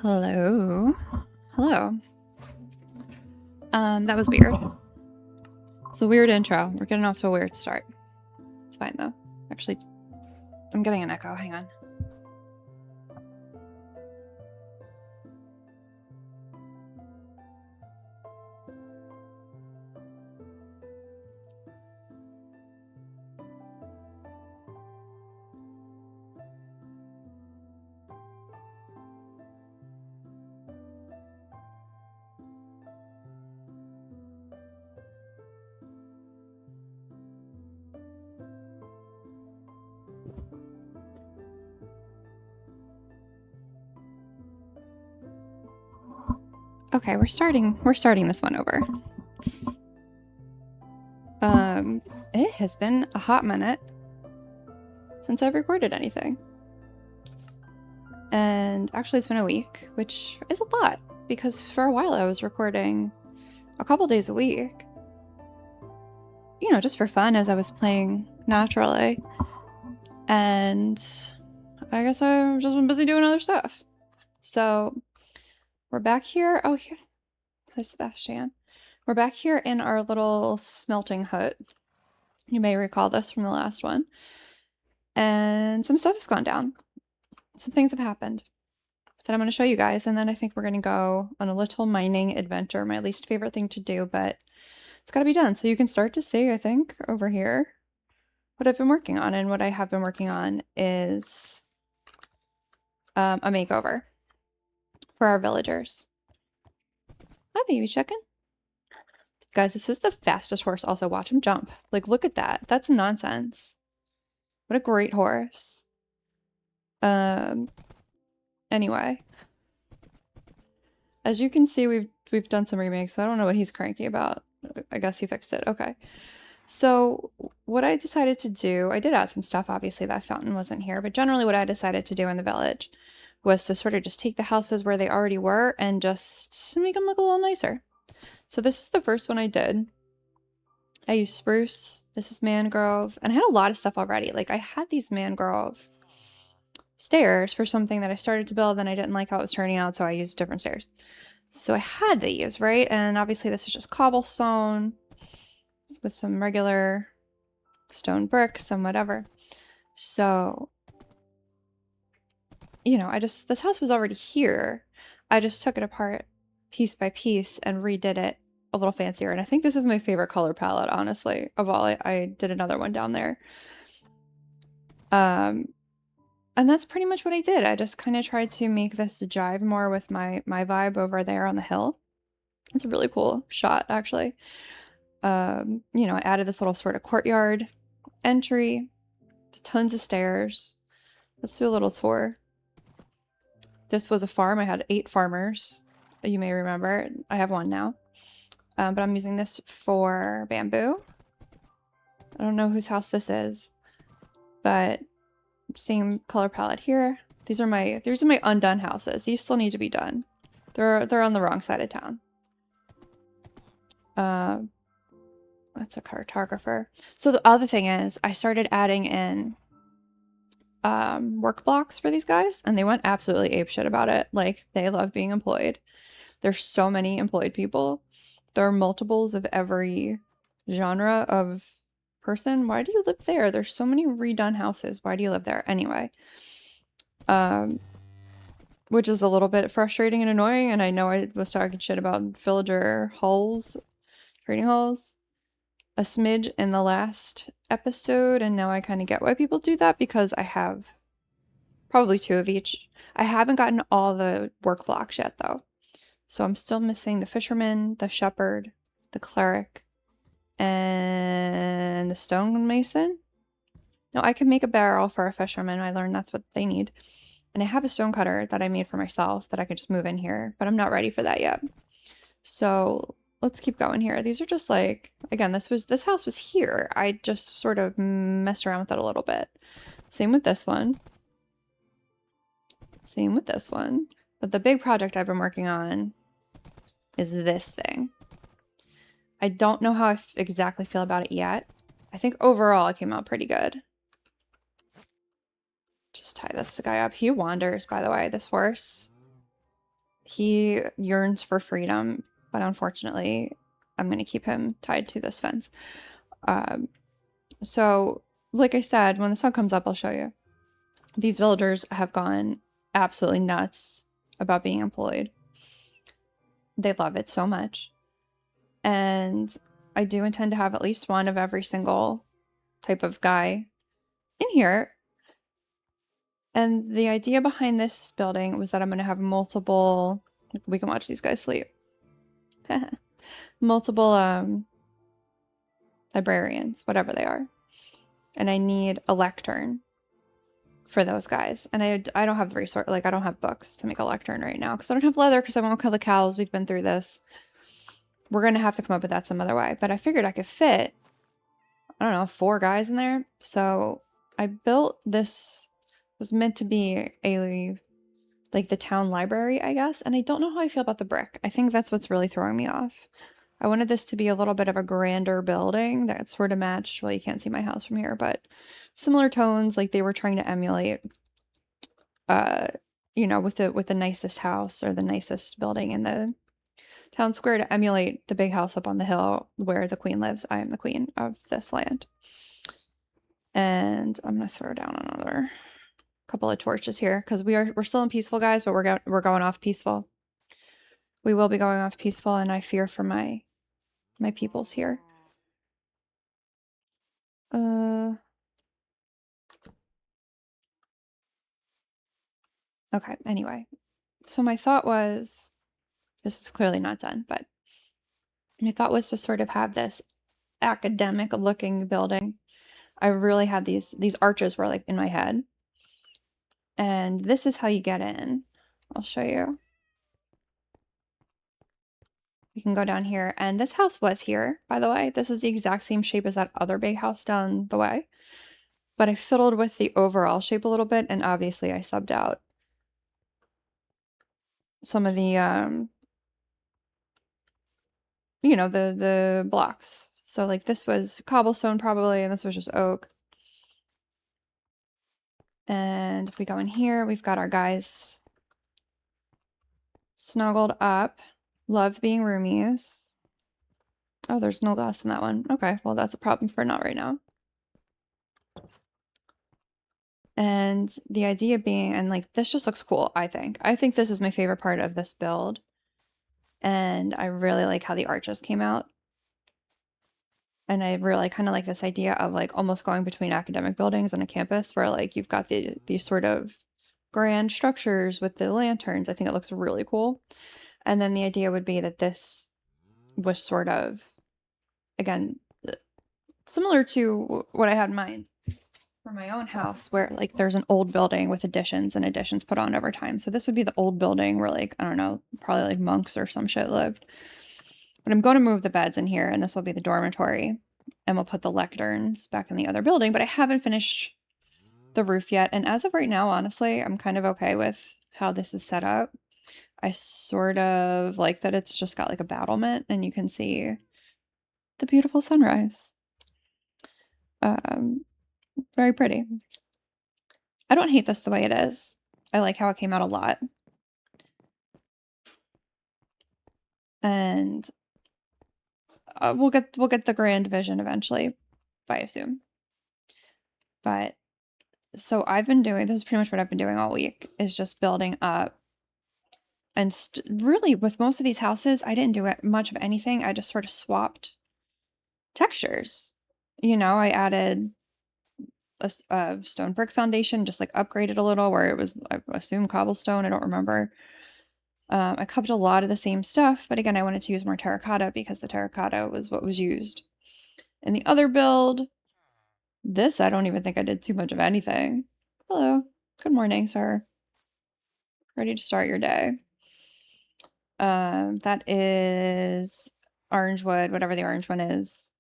Hello. Hello. That was weird. It's a weird intro. We're getting off to a weird start. It's fine though. Actually, I'm getting an echo. Hang on. Okay, we're starting this one over. It has been a hot minute since I've recorded anything. And actually it's been a week, which is a lot because for a while I was recording a couple days a week. You know, just for fun as I was playing naturally. And I guess I've just been busy doing other stuff. So we're back here. Oh, here. Hi, Sebastian. We're back here in our little smelting hut. You may recall this from the last one. And some stuff has gone down. Some things have happened that I'm going to show you guys. And then I think we're going to go on a little mining adventure. My least favorite thing to do, but it's got to be done. So you can start to see, I think, over here, what I've been working on. And what I have been working on is a makeover for our villagers. Hi, baby chicken. Guys, this is the fastest horse. Also, watch him jump. Like, look at that. That's nonsense. What a great horse. Anyway. As you can see, we've done some remakes, so I don't know what he's cranky about. I guess he fixed it. Okay. So, what I decided to do, I did add some stuff, obviously that fountain wasn't here, but generally what I decided to do in the village was to sort of just take the houses where they already were and just make them look a little nicer. So this was the first one I did. I used spruce, this is mangrove, and I had a lot of stuff already. Like, I had these mangrove stairs for something that I started to build, and I didn't like how it was turning out, so I used different stairs. So I had these, right? And obviously this is just cobblestone with some regular stone bricks and whatever. So, you know, this house was already here. I just took it apart piece by piece and redid it a little fancier. And I think this is my favorite color palette, honestly, of all. I did another one down there. And that's pretty much what I did. I just kind of tried to make this jive more with my vibe over there on the hill. It's a really cool shot, actually. You know, I added this little sort of courtyard entry, tons of stairs. Let's do a little tour. This was a farm. I had 8 farmers. You may remember. I have 1 now. But I'm using this for bamboo. I don't know whose house this is, but same color palette here. These are my undone houses. These still need to be done. They're on the wrong side of town. That's a cartographer. So the other thing is I started adding in work blocks for these guys, and they went absolutely apeshit about it. Like, they love being employed. There's so many employed people. There are multiples of every genre of person. Why do you live there? There's so many redone houses. Why do you live there? Anyway. Which is a little bit frustrating and annoying, and I know I was talking shit about villager halls, trading halls, a smidge in the last episode, and now I kind of get why people do that, because I have probably 2 of each. I haven't gotten all the work blocks yet, though. So I'm still missing the fisherman, the shepherd, the cleric, and the stonemason. No, I can make a barrel for a fisherman. I learned that's what they need. And I have a stonecutter that I made for myself that I could just move in here, but I'm not ready for that yet. So let's keep going here. These are just like, again, this house was here. I just sort of messed around with it a little bit. Same with this one. Same with this one. But the big project I've been working on is this thing. I don't know how I exactly feel about it yet. I think overall it came out pretty good. Just tie this guy up. He wanders, by the way, this horse. He yearns for freedom, but unfortunately, I'm going to keep him tied to this fence. So, like I said, when the sun comes up, I'll show you. These villagers have gone absolutely nuts about being employed. They love it so much. And I do intend to have at least one of every single type of guy in here. And the idea behind this building was that I'm going to have multiple... We can watch these guys sleep. Multiple librarians, whatever they are. And I need a lectern for those guys. And I don't have the resource, like I don't have books to make a lectern right now because I don't have leather because I won't kill the cows. We've been through this. We're going to have to come up with that some other way. But I figured I could fit, I don't know, 4 guys in there. So I built this, was meant to be a, like the town library, I guess. And I don't know how I feel about the brick. I think that's what's really throwing me off. I wanted this to be a little bit of a grander building that sort of matched, well, you can't see my house from here, but similar tones, like they were trying to emulate, you know, with the nicest house or the nicest building in the town square to emulate the big house up on the hill where the queen lives. I am the queen of this land. And I'm gonna throw down another couple of torches here because we're still in peaceful, guys, but we're going off peaceful. We will be going off peaceful, and I fear for my peoples here. Okay, anyway. So my thought was, this is clearly not done, but my thought was to sort of have this academic looking building. I really had these arches were like in my head. And this is how you get in. I'll show you. You can go down here, and this house was here, by the way. This is the exact same shape as that other big house down the way. But I fiddled with the overall shape a little bit, and obviously I subbed out some of the, you know, the blocks. So like this was cobblestone probably, and this was just oak. And if we go in here, we've got our guys snuggled up. Love being roomies. Oh, there's no glass in that one. Okay, well, that's a problem for not right now. And the idea being, and like, this just looks cool, I think. I think this is my favorite part of this build. And I really like how the arches came out. And I really kind of like this idea of like almost going between academic buildings and a campus where like you've got these sort of grand structures with the lanterns. I think it looks really cool. And then the idea would be that this was sort of, again, similar to what I had in mind for my own house, where like there's an old building with additions and additions put on over time. So this would be the old building where like, I don't know, probably like monks or some shit lived. But I'm going to move the beds in here, and this will be the dormitory. And we'll put the lecterns back in the other building, but I haven't finished the roof yet. And as of right now, honestly, I'm kind of okay with how this is set up. I sort of like that it's just got like a battlement and you can see the beautiful sunrise. Very pretty. I don't hate this the way it is. I like how it came out a lot. And we'll get the grand vision eventually, I assume. But so I've been doing, this is pretty much what I've been doing all week, is just building up. And really, with most of these houses, I didn't do much of anything. I just sort of swapped textures. You know, I added a stone brick foundation, just like upgraded a little where it was, I assume, cobblestone. I don't remember. I copied a lot of the same stuff, but again, I wanted to use more terracotta because the terracotta was what was used in the other build. This, I don't even think I did too much of anything. Hello. Good morning, sir. Ready to start your day. That is orange wood, whatever the orange one is.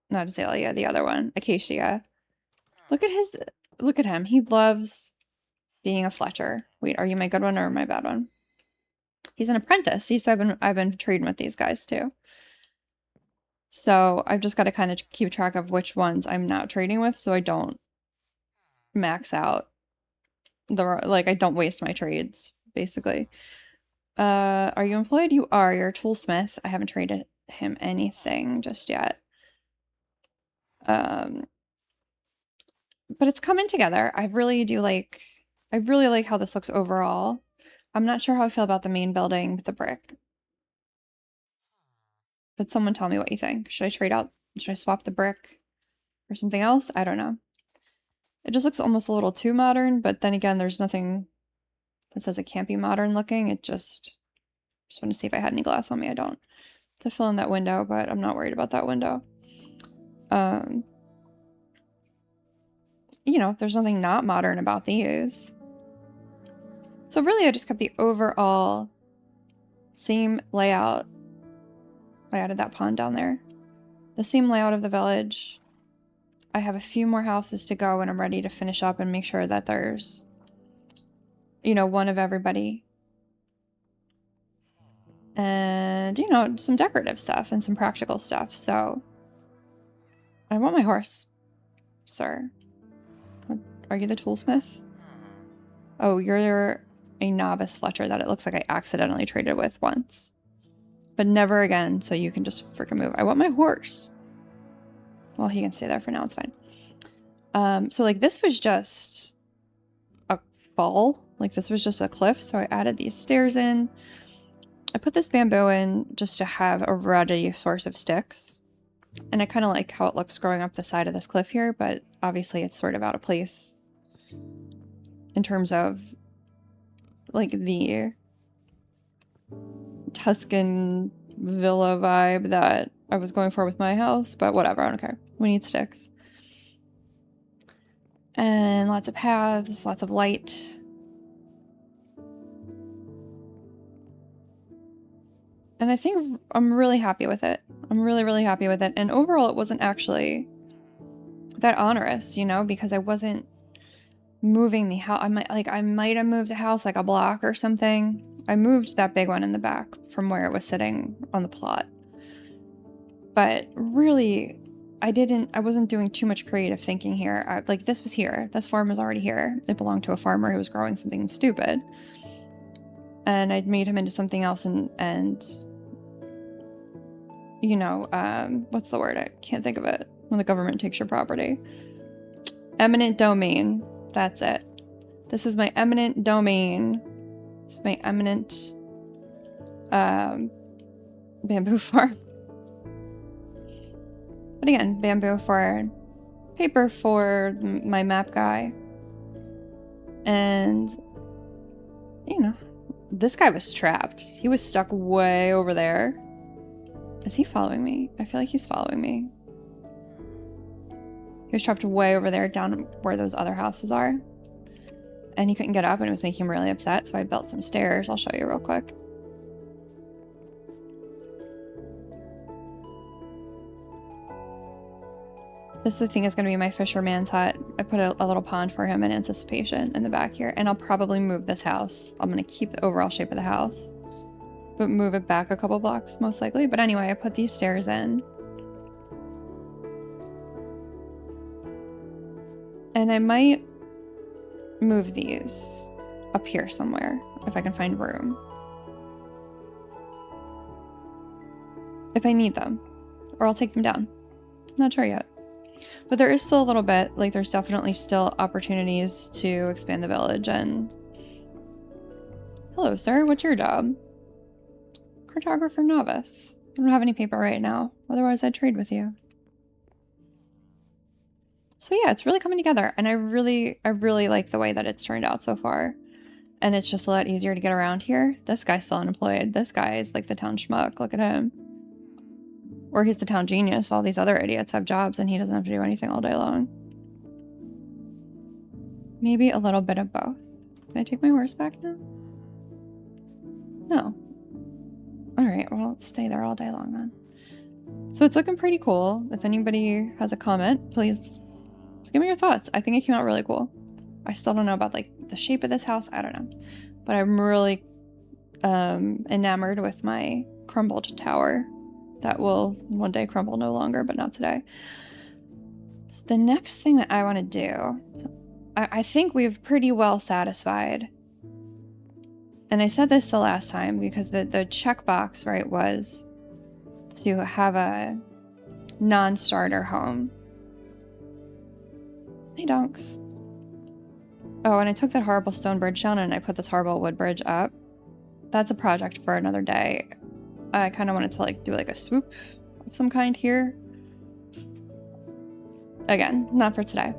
Not azalea, the other one. Acacia. Look at him. He loves being a Fletcher. Wait, are you my good one or my bad one? He's an apprentice. See, so I've been trading with these guys too. So I've just got to kind of keep track of which ones I'm not trading with so I don't max out I don't waste my trades, basically. Are you employed? You are. You're a toolsmith. I haven't traded him anything just yet. But it's coming together. I really like how this looks overall. I'm not sure how I feel about the main building with the brick. But someone tell me what you think. Should I trade out? Should I swap the brick for something else? I don't know. It just looks almost a little too modern, but then again, there's nothing that says it can't be modern looking. It just want to see if I had any glass on me. I don't. To fill in that window, but I'm not worried about that window. You know, there's nothing not modern about these. So really, I just kept the overall same layout. I added that pond down there. The same layout of the village. I have a few more houses to go and I'm ready to finish up and make sure that there's, you know, one of everybody. And, you know, some decorative stuff and some practical stuff. So, I want my horse, sir. Are you the toolsmith? Oh, you're a novice Fletcher that it looks like I accidentally traded with once. But never again, so you can just freaking move. I want my horse. Well, he can stay there for now, it's fine. So like this was just a fall. Like this was just a cliff, so I added these stairs in. I put this bamboo in just to have a ready source of sticks. And I kind of like how it looks growing up the side of this cliff here, but obviously it's sort of out of place in terms of like the Tuscan villa vibe that I was going for with my house, but whatever, I don't care. We need sticks. And lots of paths, lots of light. And I think I'm really happy with it. I'm really, really happy with it. And overall, it wasn't actually that onerous, you know, because I wasn't moving the house. I might have moved a house like a block or something. I moved that big one in the back from where it was sitting on the plot. But really, I wasn't doing too much creative thinking here. Like this was here. This farm was already here. It belonged to a farmer who was growing something stupid. And I'd made him into something else and you know, what's the word? I can't think of it. When the government takes your property. Eminent domain. That's it. This is my eminent domain. This is my eminent bamboo farm. But again, bamboo for paper for my map guy. And, you know, this guy was trapped. He was stuck way over there. Is he following me? I feel like he's following me. He was trapped way over there down where those other houses are. And he couldn't get up and it was making him really upset, so I built some stairs. I'll show you real quick. This I think is going to be my fisherman's hut. I put a little pond for him in anticipation in the back here. And I'll probably move this house. I'm going to keep the overall shape of the house, but move it back a couple blocks most likely. But anyway, I put these stairs in. And I might move these up here somewhere if I can find room. If I need them. Or I'll take them down. Not sure yet. But there is still a little bit, like there's definitely still opportunities to expand the village and... Hello, sir. What's your job? Cartographer novice. I don't have any paper right now. Otherwise, I'd trade with you. So yeah, it's really coming together. And I really like the way that it's turned out so far. And it's just a lot easier to get around here. This guy's still unemployed. This guy is like the town schmuck. Look at him. Or he's the town genius. All these other idiots have jobs and he doesn't have to do anything all day long. Maybe a little bit of both. Can I take my horse back now? No. Alright, well, stay there all day long then. So it's looking pretty cool. If anybody has a comment, please give me your thoughts. I think it came out really cool. I still don't know about like the shape of this house. I don't know. But I'm really enamored with my crumbled tower. That will one day crumble no longer, but not today. So the next thing that I want to do, I think we've pretty well satisfied And I said this the last time because the checkbox, right, was to have a non-starter home. Hey, donks. Oh, and I took that horrible stone bridge down and I put this horrible wood bridge up. That's a project for another day. I kind of wanted to like do like a swoop of some kind here. Again, not for today.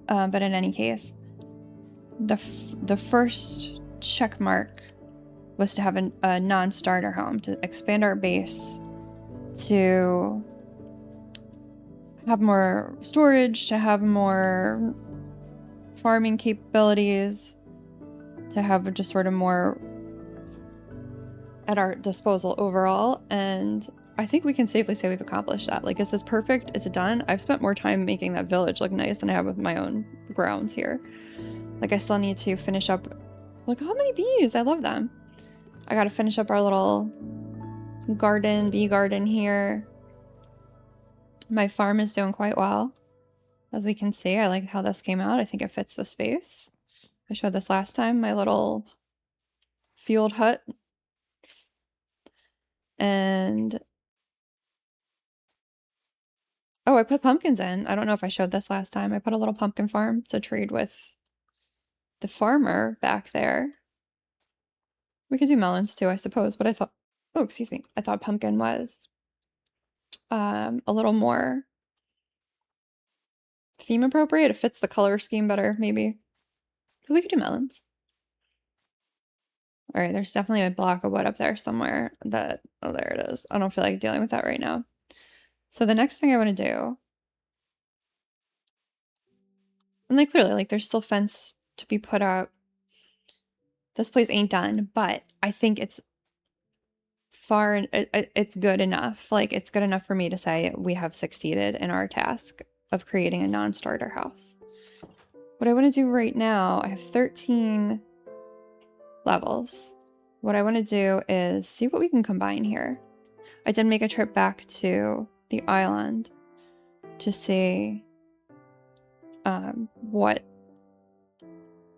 But in any case, the first check mark was to have a non-starter home, to expand our base, to have more storage, to have more farming capabilities, to have just sort of more at our disposal overall. And I think we can safely say we've accomplished that. Like, is this perfect? Is it done? I've spent more time making that village look nice than I have with my own grounds here. Like, I still need to finish up. Look how many bees! I love them. I gotta finish up our little garden, bee garden here. My farm is doing quite well. As we can see, I like how this came out. I think it fits the space. I showed this last time, my little field hut. And oh, I put pumpkins in. I don't know if I showed this last time. I put a little pumpkin farm to trade with the farmer back there. We could do melons too, I suppose, but I thought, oh, excuse me. I thought pumpkin was a little more theme appropriate. It fits the color scheme better, maybe. But we could do melons. All right, there's definitely a block of wood up there somewhere that, oh, there it is. I don't feel like dealing with that right now. So the next thing I want to do, and like clearly, like there's still fence to be put up. This place ain't done, but I think it's it's good enough. Like it's good enough for me to say we have succeeded in our task of creating a non-starter house. What I want to do right now, I have 13 levels. What I want to do is see what we can combine here. I did make a trip back to the island to see what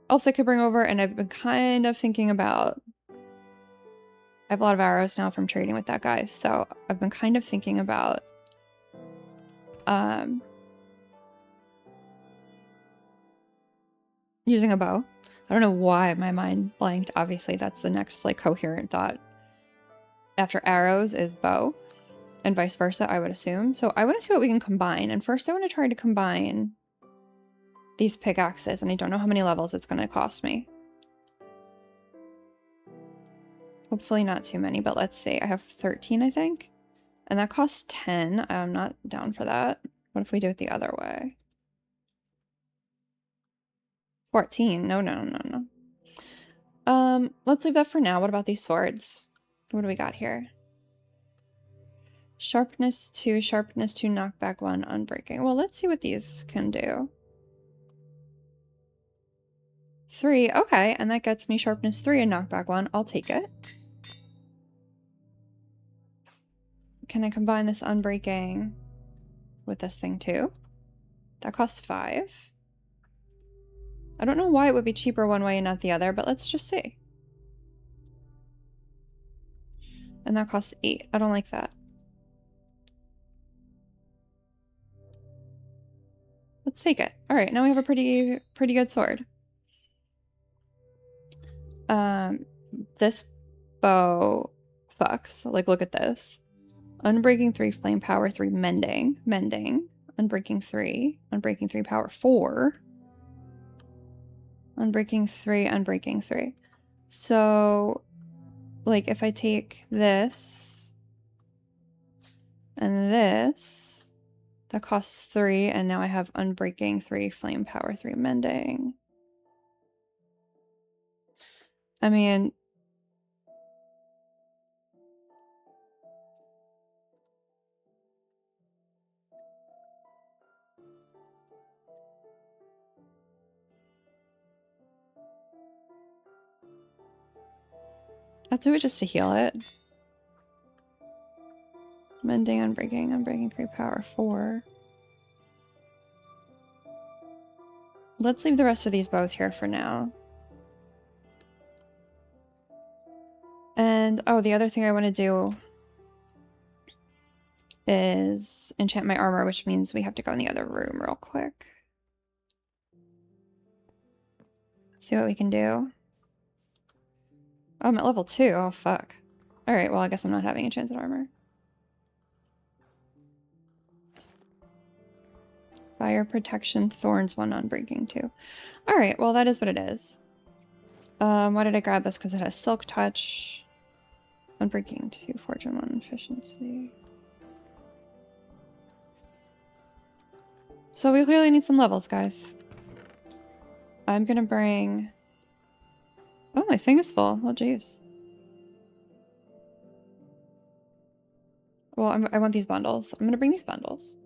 else I could bring over, and I've been kind of thinking about, I have a lot of arrows now from trading with that guy, so I've been kind of thinking about using a bow. I don't know why my mind blanked. Obviously that's the next like coherent thought after arrows is bow, and vice versa, I would assume. So I want to see what we can combine, and first I want to try to combine these pickaxes, and I don't know how many levels it's going to cost me. Hopefully not too many, but let's see. I have 13, I think, and that costs 10. I'm not down for that. What if we do it the other way? 14. No. Let's leave that for now. What about these swords? What do we got here? Sharpness 2, knockback 1, unbreaking. Well, let's see what these can do. 3, okay, and that gets me sharpness 3 and knockback 1. I'll take it. Can I combine this unbreaking with this thing too? That costs 5. I don't know why it would be cheaper one way and not the other, but let's just see. And that costs 8. I don't like that. Let's take it. All right, now we have a pretty good sword. This bow fucks. Like, look at this. Unbreaking 3, flame power 3, mending. Unbreaking 3, power 4. Unbreaking 3. So, like, if I take this and this, that costs 3, and now I have unbreaking 3, flame power 3, mending. I mean, I'll do it just to heal it. Mending, unbreaking 3, power 4. Let's leave the rest of these bows here for now. And, oh, the other thing I want to do is enchant my armor, which means we have to go in the other room real quick. See what we can do. Oh, I'm at level 2. Oh, fuck. Alright, well, I guess I'm not having enchanted armor. Fire protection, thorns 1 on breaking 2. Alright, well, that is what it is. Why did I grab this? Because it has silk touch. Unbreaking 2, fortune 1, efficiency. So we clearly need some levels, guys. I'm gonna bring... Oh, my thing is full. Oh, jeez. Well, I want these bundles. I'm gonna bring these bundles.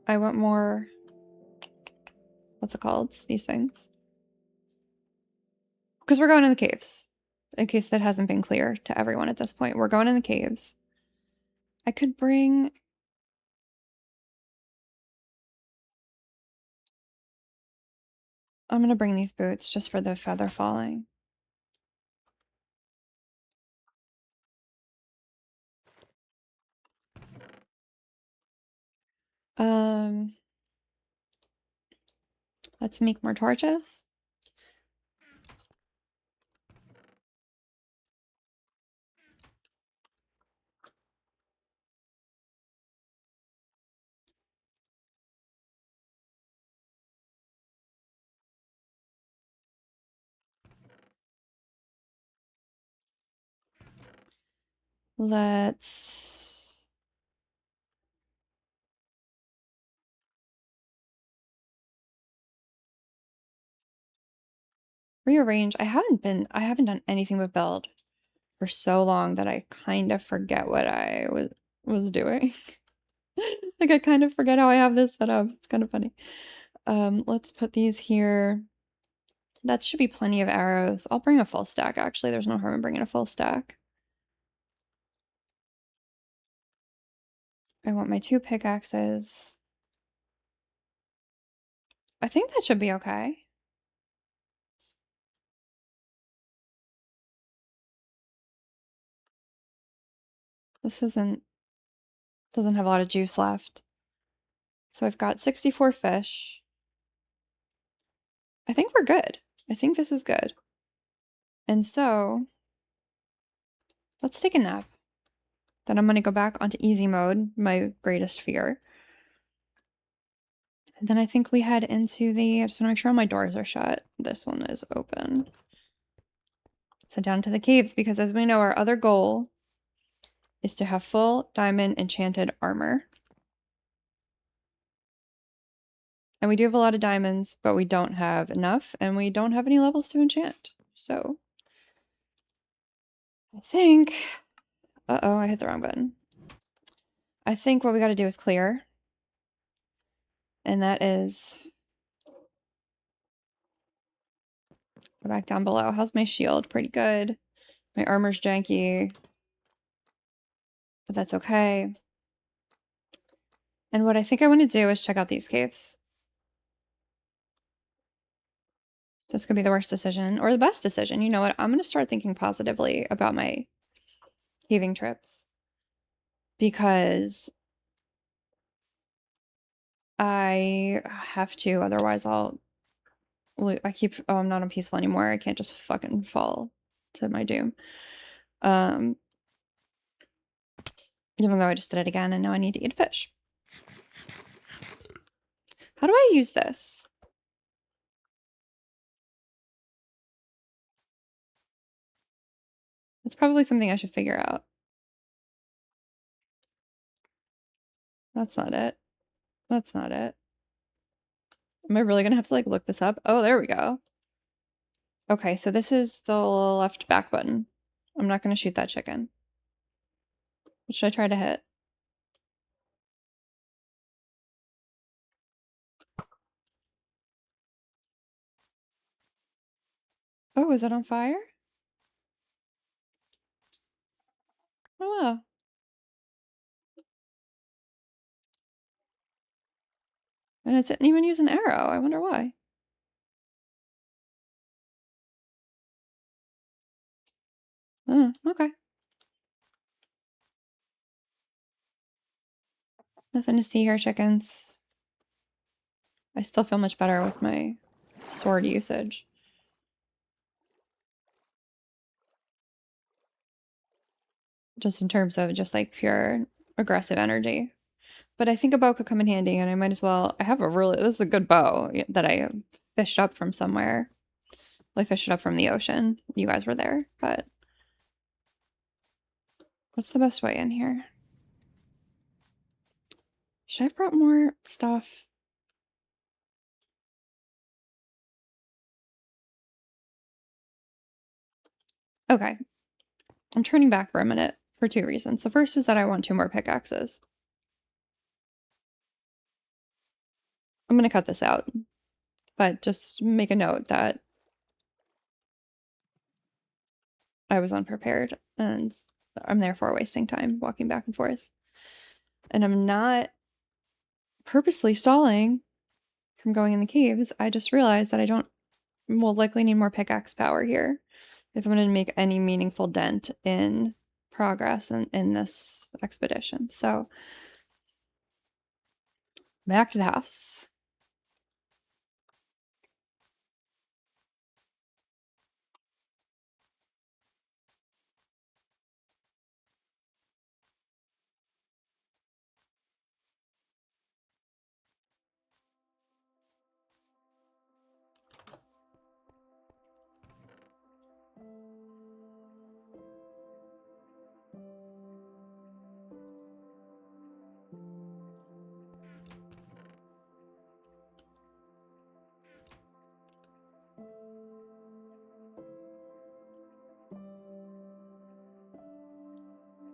I want more... What's it called? These things. Because we're going in the caves. In case that hasn't been clear to everyone at this point. We're going in the caves. I could bring... I'm gonna bring these boots just for the feather falling. Let's make more torches. Let's... rearrange. I haven't done anything but build for so long that I kind of forget what I was doing. Like I kind of forget how I have this set up. It's kind of funny. Let's put these here. That should be plenty of arrows. I'll bring a full stack, actually. There's no harm in bringing a full stack. I want my 2 pickaxes. I think that should be okay. This doesn't have a lot of juice left. So I've got 64 fish. I think we're good. I think this is good. And so let's take a nap. Then I'm going to go back onto easy mode, my greatest fear. And then I think we head into the... I just want to make sure all my doors are shut. This one is open. So down to the caves, because as we know, our other goal is to have full diamond enchanted armor. And we do have a lot of diamonds, but we don't have enough, and we don't have any levels to enchant. So I think... Uh-oh, I hit the wrong button. I think what we got to do is clear. And that is... go back down below. How's my shield? Pretty good. My armor's janky. But that's okay. And what I think I want to do is check out these caves. This could be the worst decision, or the best decision. You know what? I'm going to start thinking positively about my caving trips. Because I have to, otherwise I keep... Oh, I'm not on peaceful anymore. I can't just fucking fall to my doom. Even though I just did it again, and now I need to eat fish. How do I use this? It's probably something I should figure out. That's not it. That's not it. Am I really gonna have to like look this up? Oh, there we go. Okay, so this is the left back button. I'm not gonna shoot that chicken. What should I try to hit? Oh, is it on fire? Oh, and it didn't even use an arrow. I wonder why. Oh, okay. Nothing to see here, chickens. I still feel much better with my sword usage. Just in terms of just like pure aggressive energy. But I think a bow could come in handy, and I might as well. I have a really, this is a good bow that I fished up from somewhere. Well, I fished it up from the ocean. You guys were there, but what's the best way in here? Should I have brought more stuff? Okay. I'm turning back for a minute for two reasons. The first is that I want 2 more pickaxes. I'm going to cut this out, but just make a note that I was unprepared and I'm therefore wasting time walking back and forth. And I'm not purposely stalling from going in the caves. I just realized that I will likely need more pickaxe power here if I'm going to make any meaningful dent in progress in this expedition. So back to the house.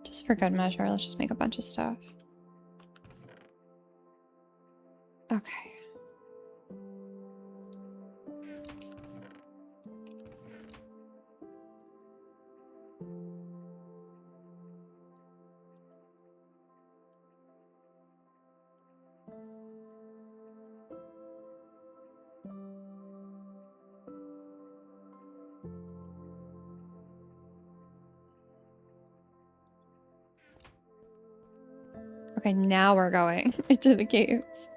Just for good measure, let's just make a bunch of stuff. Okay. Okay, now we're going into the caves.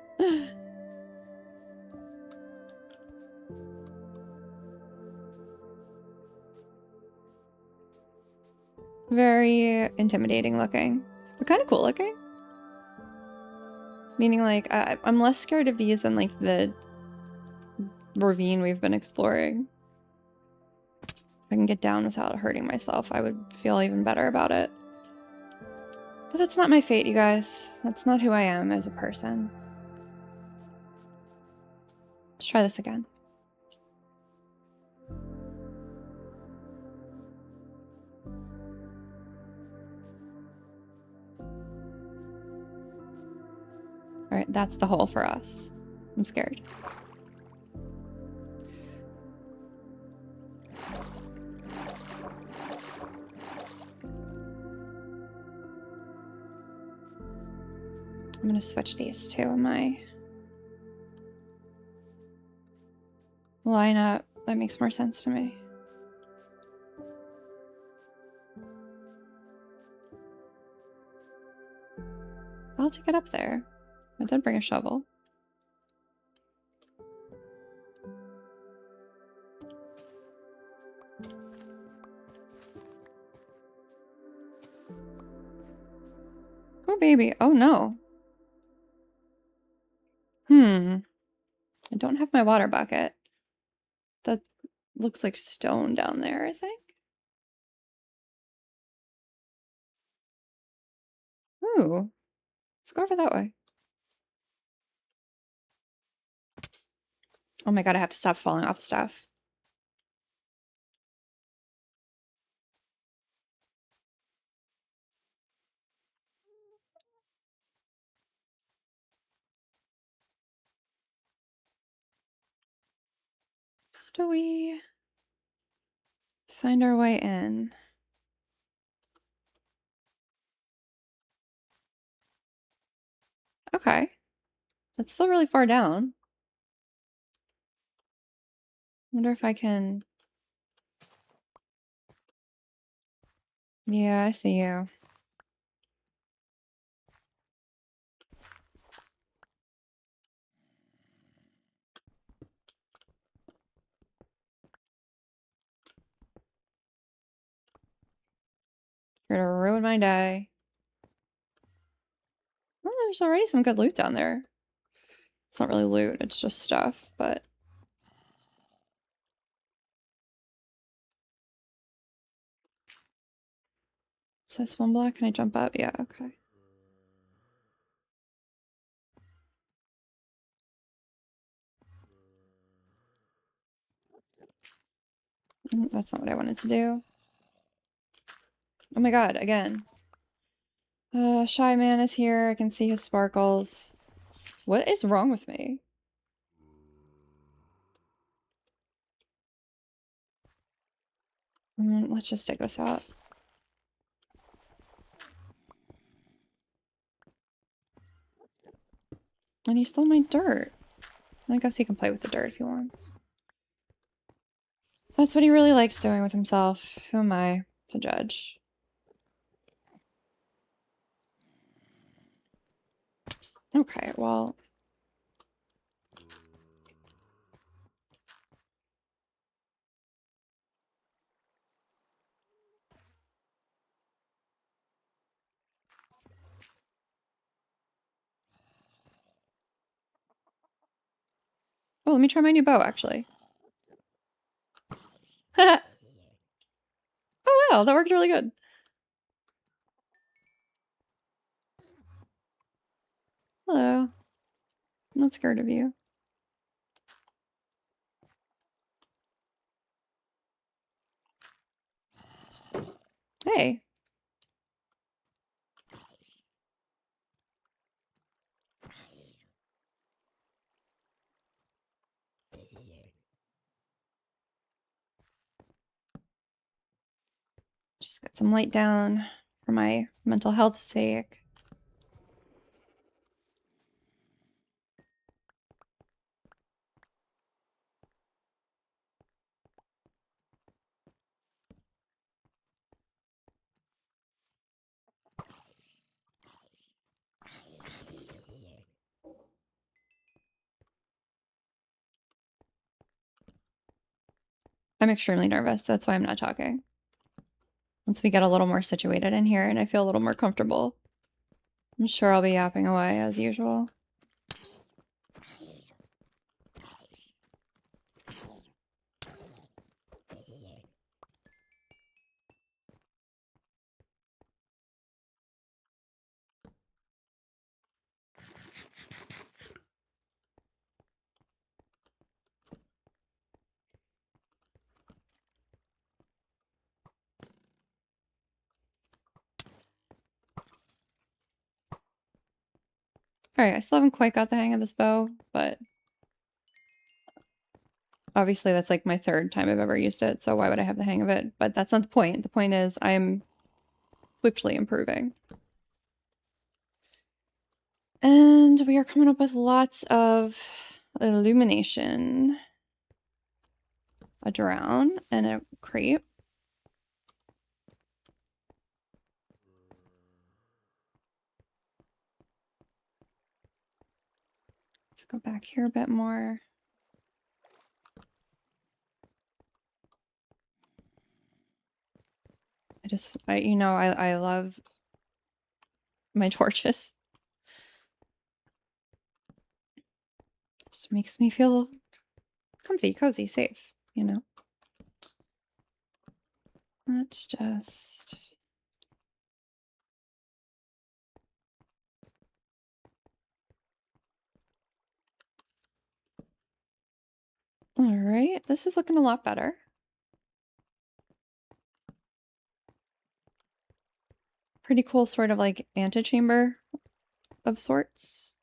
Very intimidating looking, but kind of cool looking. Meaning, like, I'm less scared of these than, like, the ravine we've been exploring. If I can get down without hurting myself, I would feel even better about it. But that's not my fate, you guys. That's not who I am as a person. Let's try this again. All right, that's the hole for us. I'm scared. I'm gonna switch these two in my lineup. That makes more sense to me. I'll take it up there. I did bring a shovel. Oh, baby. Oh, no. I don't have my water bucket. That looks like stone down there, I think. Ooh. Let's go over that way. Oh my god, I have to stop falling off stuff. How do we find our way in? Okay. That's still really far down. Wonder if I can... Yeah, I see you. You're gonna ruin my day. Well, there's already some good loot down there. It's not really loot, it's just stuff, but... Is this one block? Can I jump up? Yeah, okay. That's not what I wanted to do. Oh my god, again. Shy Man is here. I can see his sparkles. What is wrong with me? Let's just stick this out. And he stole my dirt. I guess he can play with the dirt if he wants. That's what he really likes doing with himself. Who am I to judge? Okay, well... Oh, let me try my new bow, actually. Oh wow, that worked really good. Hello. I'm not scared of you. Hey. Just get some light down for my mental health's sake. I'm extremely nervous. That's why I'm not talking. Once we get a little more situated in here and I feel a little more comfortable, I'm sure I'll be yapping away as usual. Alright, I still haven't quite got the hang of this bow, but obviously that's like my third time I've ever used it, so why would I have the hang of it? But that's not the point. The point is I'm swiftly improving. And we are coming up with lots of illumination. A drown and a creep. Let's go back here a bit more. I love my torches. Just makes me feel comfy, cozy, safe, you know? Let's just... All right, this is looking a lot better. Pretty cool sort of like antechamber of sorts.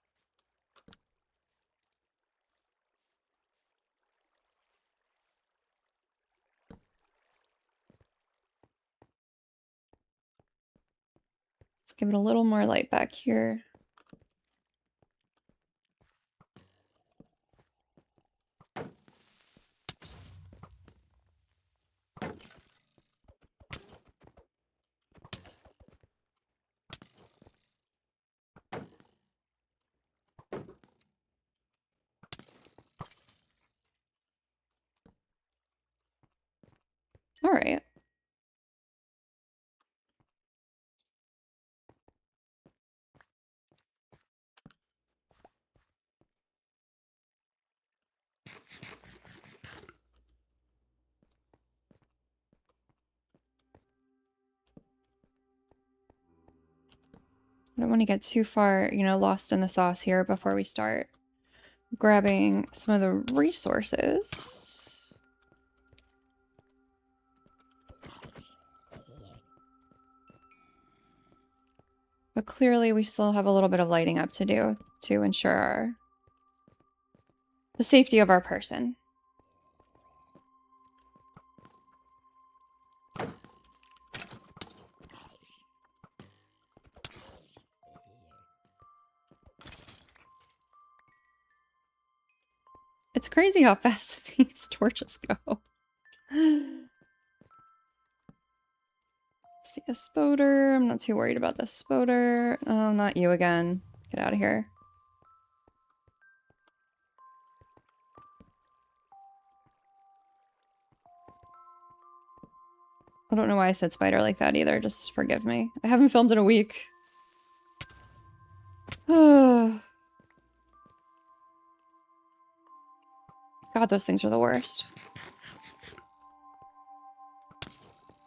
Let's give it a little more light back here. All right. I don't want to get too far, you know, lost in the sauce here before we start grabbing some of the resources. But clearly we still have a little bit of lighting up to do to ensure the safety of our person. It's crazy how fast these torches go. See a spoder. I'm not too worried about the spoder. Oh, not you again. Get out of here. I don't know why I said spider like that either. Just forgive me. I haven't filmed in a week. God, those things are the worst.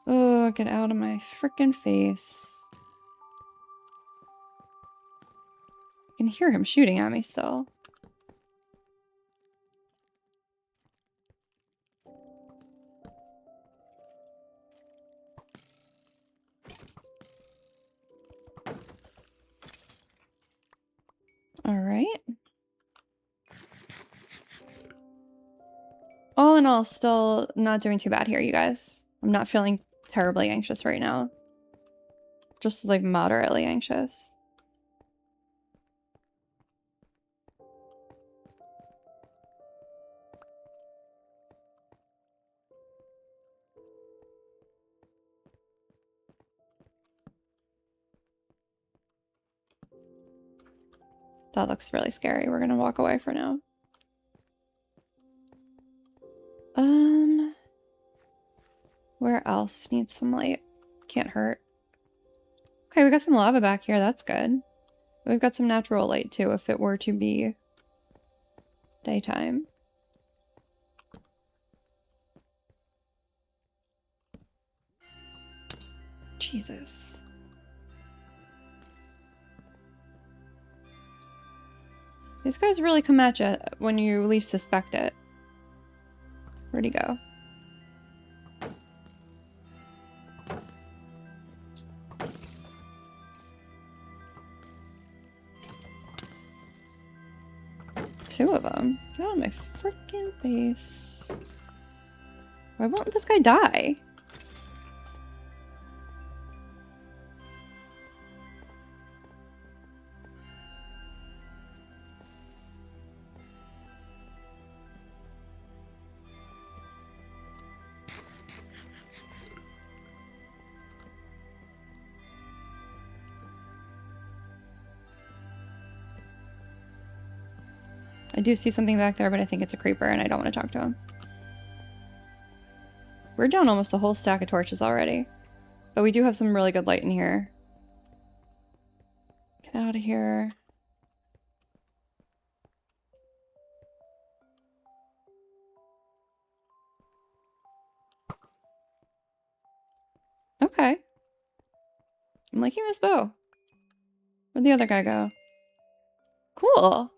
Oh, get out of my freaking face. I can hear him shooting at me still. All right. All in all, still not doing too bad here, you guys. I'm not feeling terribly anxious right now. Just like moderately anxious. That looks really scary. We're gonna walk away for now. Where else needs some light? Can't hurt. Okay, we got some lava back here. That's good. We've got some natural light too if it were to be daytime. Jesus. These guys really come at you when you least suspect it. Where'd he go? Two of them. Get out of my freaking face. Why won't this guy die? I do see something back there, but I think it's a creeper and I don't want to talk to him. We're down almost the whole stack of torches already. But we do have some really good light in here. Get out of here. Okay. I'm liking this bow. Where'd the other guy go? Cool.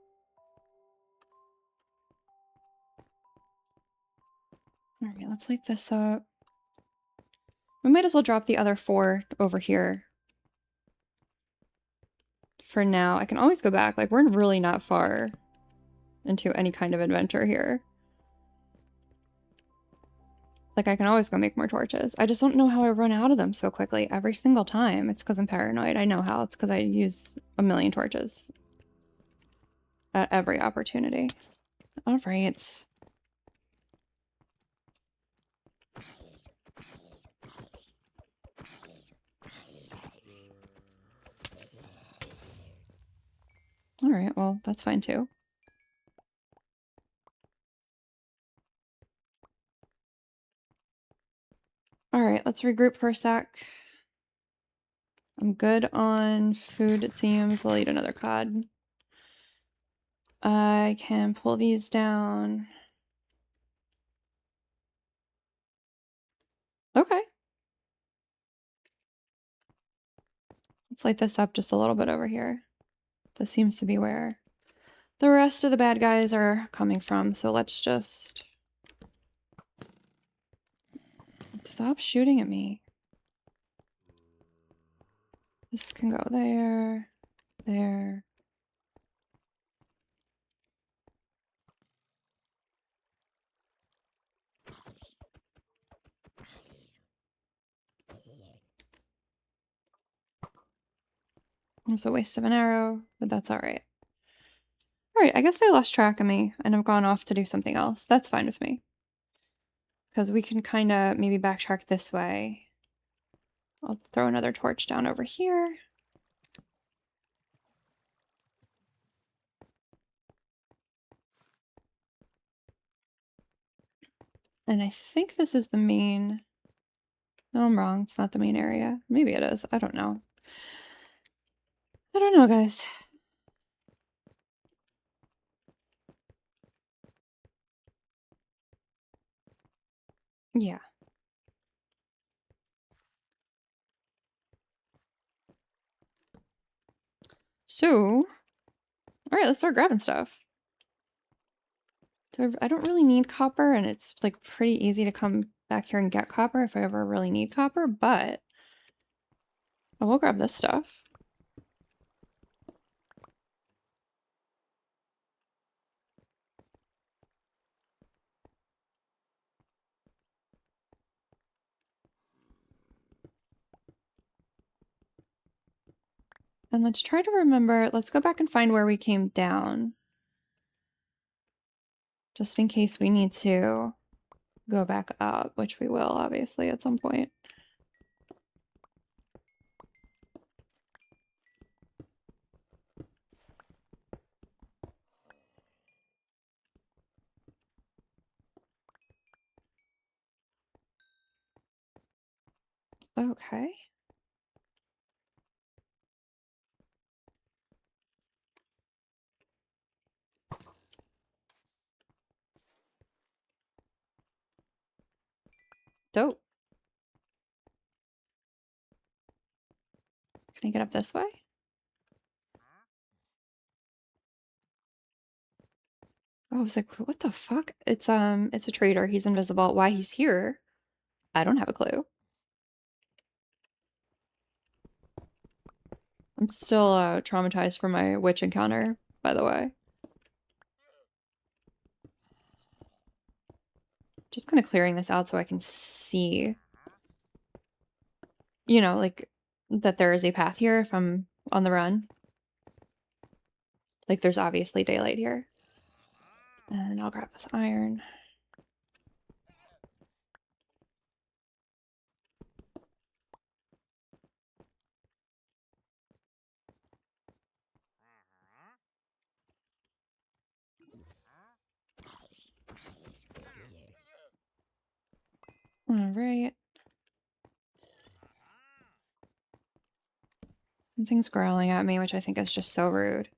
Alright, let's light this up. We might as well drop the other 4 over here. For now. I can always go back. Like, we're really not far into any kind of adventure here. Like, I can always go make more torches. I just don't know how I run out of them so quickly every single time. It's because I'm paranoid. I know how. It's because I use a million torches at every opportunity. Alright. Alright, well, that's fine too. Alright, let's regroup for a sec. I'm good on food, it seems. We'll eat another cod. I can pull these down. Okay. Let's light this up just a little bit over here. This seems to be where the rest of the bad guys are coming from, so let's just... Stop shooting at me. This can go there, there. It was a waste of an arrow, but that's alright. Alright, I guess they lost track of me and have gone off to do something else. That's fine with me. Because we can kind of maybe backtrack this way. I'll throw another torch down over here. And I think this is the main... No, I'm wrong. It's not the main area. Maybe it is. I don't know. I don't know, guys. Yeah. So... Alright, let's start grabbing stuff. I don't really need copper, and it's like pretty easy to come back here and get copper if I ever really need copper, but I will grab this stuff. And let's try to remember, let's go back and find where we came down. Just in case we need to go back up, which we will, obviously, at some point. Okay. Dope. Can I get up this way? Oh, I was like, what the fuck? It's a traitor. He's invisible. Why he's here? I don't have a clue. I'm still traumatized from my witch encounter, by the way. Just kind of clearing this out so I can see, you know, like that there is a path here if I'm on the run. Like there's obviously daylight here. And I'll grab this iron. All right. Something's growling at me, which I think is just so rude.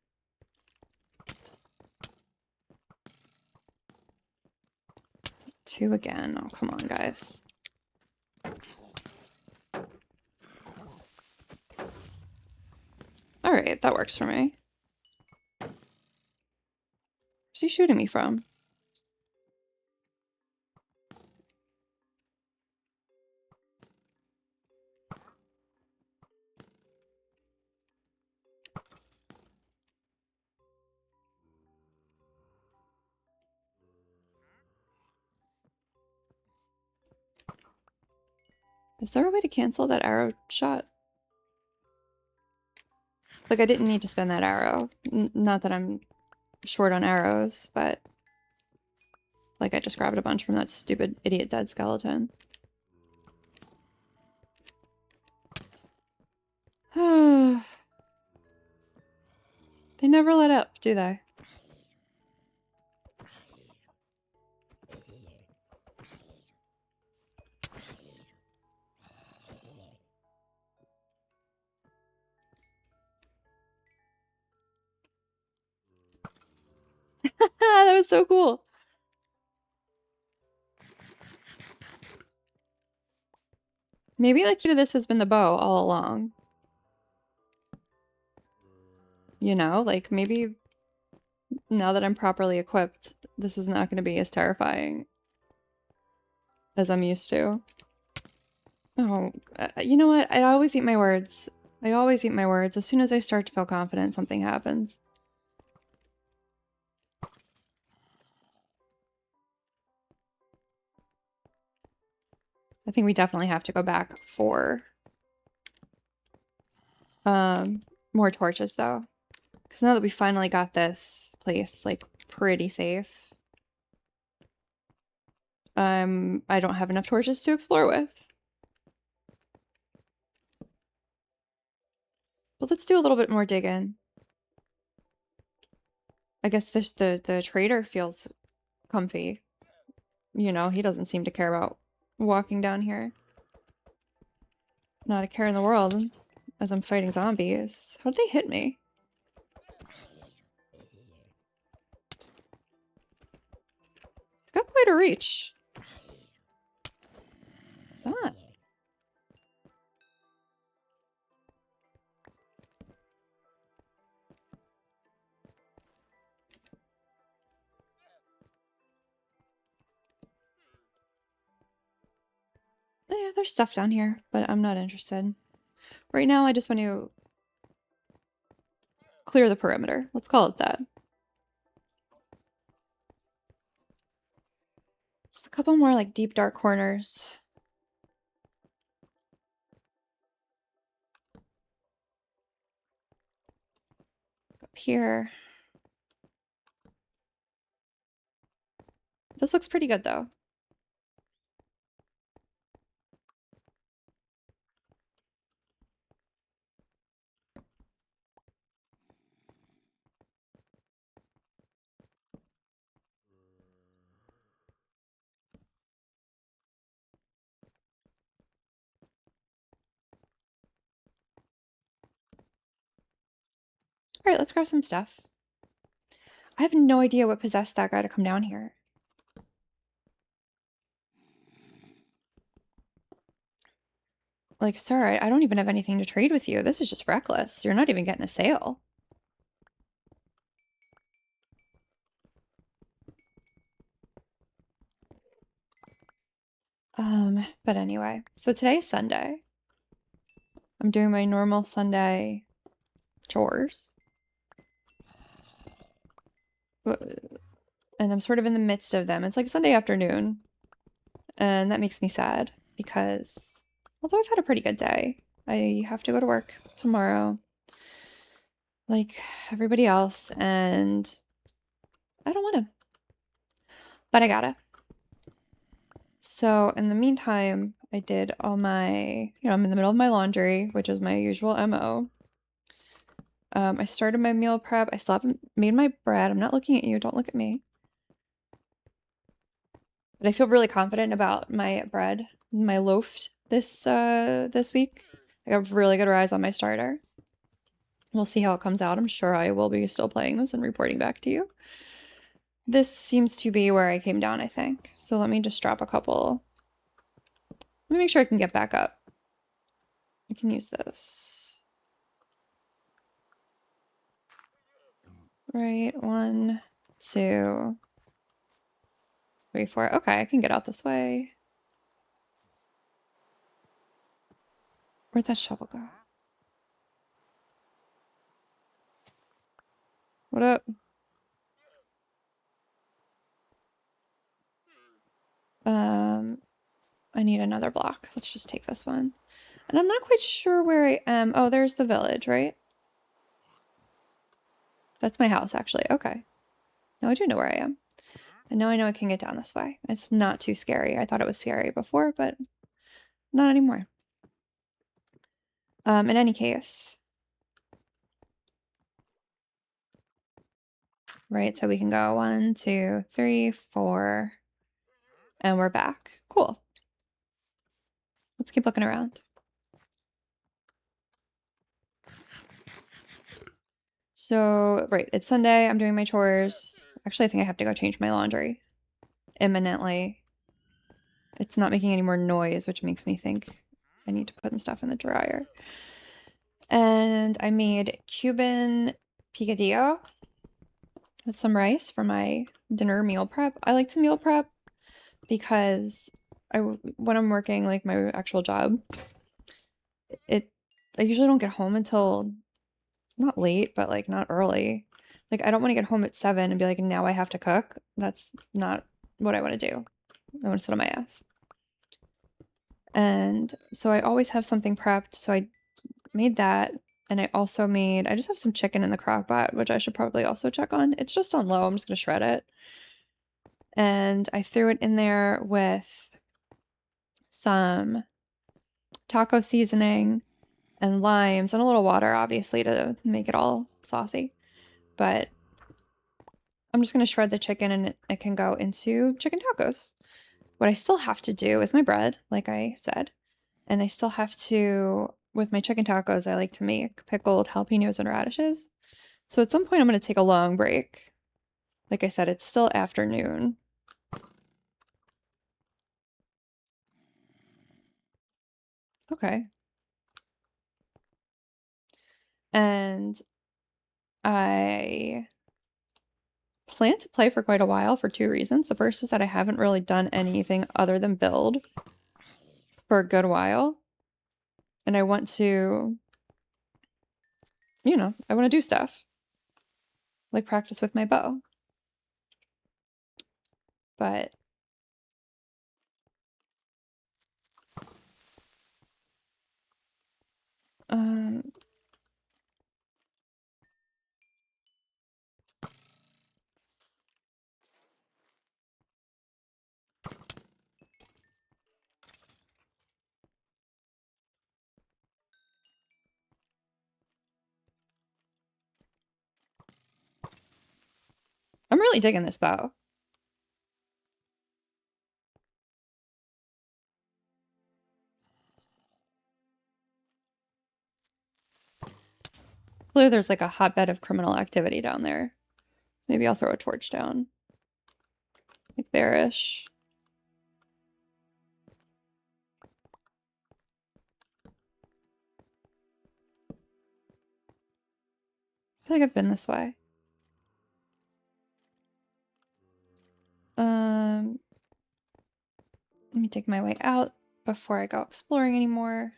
Two again. Oh, come on, guys. All right, that works for me. Where's he shooting me from? Is there a way to cancel that arrow shot? Like, I didn't need to spend that arrow. Not that I'm short on arrows, but... Like, I just grabbed a bunch from that stupid idiot dead skeleton. They never let up, do they? was so cool. Maybe the key to this has been the bow all along. You know, like maybe now that I'm properly equipped, this is not going to be as terrifying as I'm used to. Oh, you know what? I always eat my words. I always eat my words. As soon as I start to feel confident, something happens. I think we definitely have to go back for more torches though. Because now that we finally got this place like pretty safe, I don't have enough torches to explore with. But let's do a little bit more digging. I guess the trader feels comfy. You know, he doesn't seem to care about walking down here. Not a care in the world as I'm fighting zombies. How did they hit me? It's got quite a reach. What's that? Yeah, there's stuff down here, but I'm not interested. Right now, I just want to clear the perimeter. Let's call it that. Just a couple more like deep dark corners. Up here. This looks pretty good though. All right, let's grab some stuff. I have no idea what possessed that guy to come down here. Like, sir, I don't even have anything to trade with you. This is just reckless. You're not even getting a sale. But anyway, so today's Sunday. I'm doing my normal Sunday chores. And I'm sort of in the midst of them. It's like Sunday afternoon. And that makes me sad because although I've had a pretty good day, I have to go to work tomorrow like everybody else, and I don't want to. But I gotta. So in the meantime, I did all my, I'm in the middle of my laundry, which is my usual MO. I started my meal prep. I still haven't made my bread. I'm not looking at you. Don't look at me. But I feel really confident about my bread, my loaf this week. I got really good rise on my starter. We'll see how it comes out. I'm sure I will be still playing this and reporting back to you. This seems to be where I came down, I think. So let me just drop a couple. Let me make sure I can get back up. I can use this. Right, 1, 2, 3, 4. Okay, I can get out this way. Where'd that shovel go? What up? I need another block. Let's just take this one. And I'm not quite sure where I am. Oh, there's the village, right? That's my house, actually. Okay. Now I do know where I am. And now I know I can get down this way. It's not too scary. I thought it was scary before, but not anymore. In any case. Right, so we can go 1, 2, 3, 4. And we're back. Cool. Let's keep looking around. So, right, it's Sunday. I'm doing my chores. Actually, I think I have to go change my laundry imminently. It's not making any more noise, which makes me think I need to put some stuff in the dryer. And I made Cuban picadillo with some rice for my dinner meal prep. I like to meal prep because when I'm working like my actual job, I usually don't get home until not late, but like not early. Like I don't want to get home at 7 and be like, now I have to cook. That's not what I want to do. I want to sit on my ass. And so I always have something prepped. So I made that. And I just have some chicken in the crock pot, which I should probably also check on. It's just on low. I'm just going to shred it. And I threw it in there with some taco seasoning and limes and a little water, obviously, to make it all saucy. But I'm just going to shred the chicken and it can go into chicken tacos. What I still have to do is my bread, like I said. And I still have to, with my chicken tacos, I like to make pickled jalapenos and radishes. So at some point, I'm going to take a long break. Like I said, it's still afternoon. Okay. And I plan to play for quite a while for 2 reasons. The first is that I haven't really done anything other than build for a good while. And I want to, I want to do stuff. Like practice with my bow. But I'm really digging this bow. Clearly there's like a hotbed of criminal activity down there. So maybe I'll throw a torch down. Like there-ish. I feel like I've been this way. Let me take my way out before I go exploring anymore.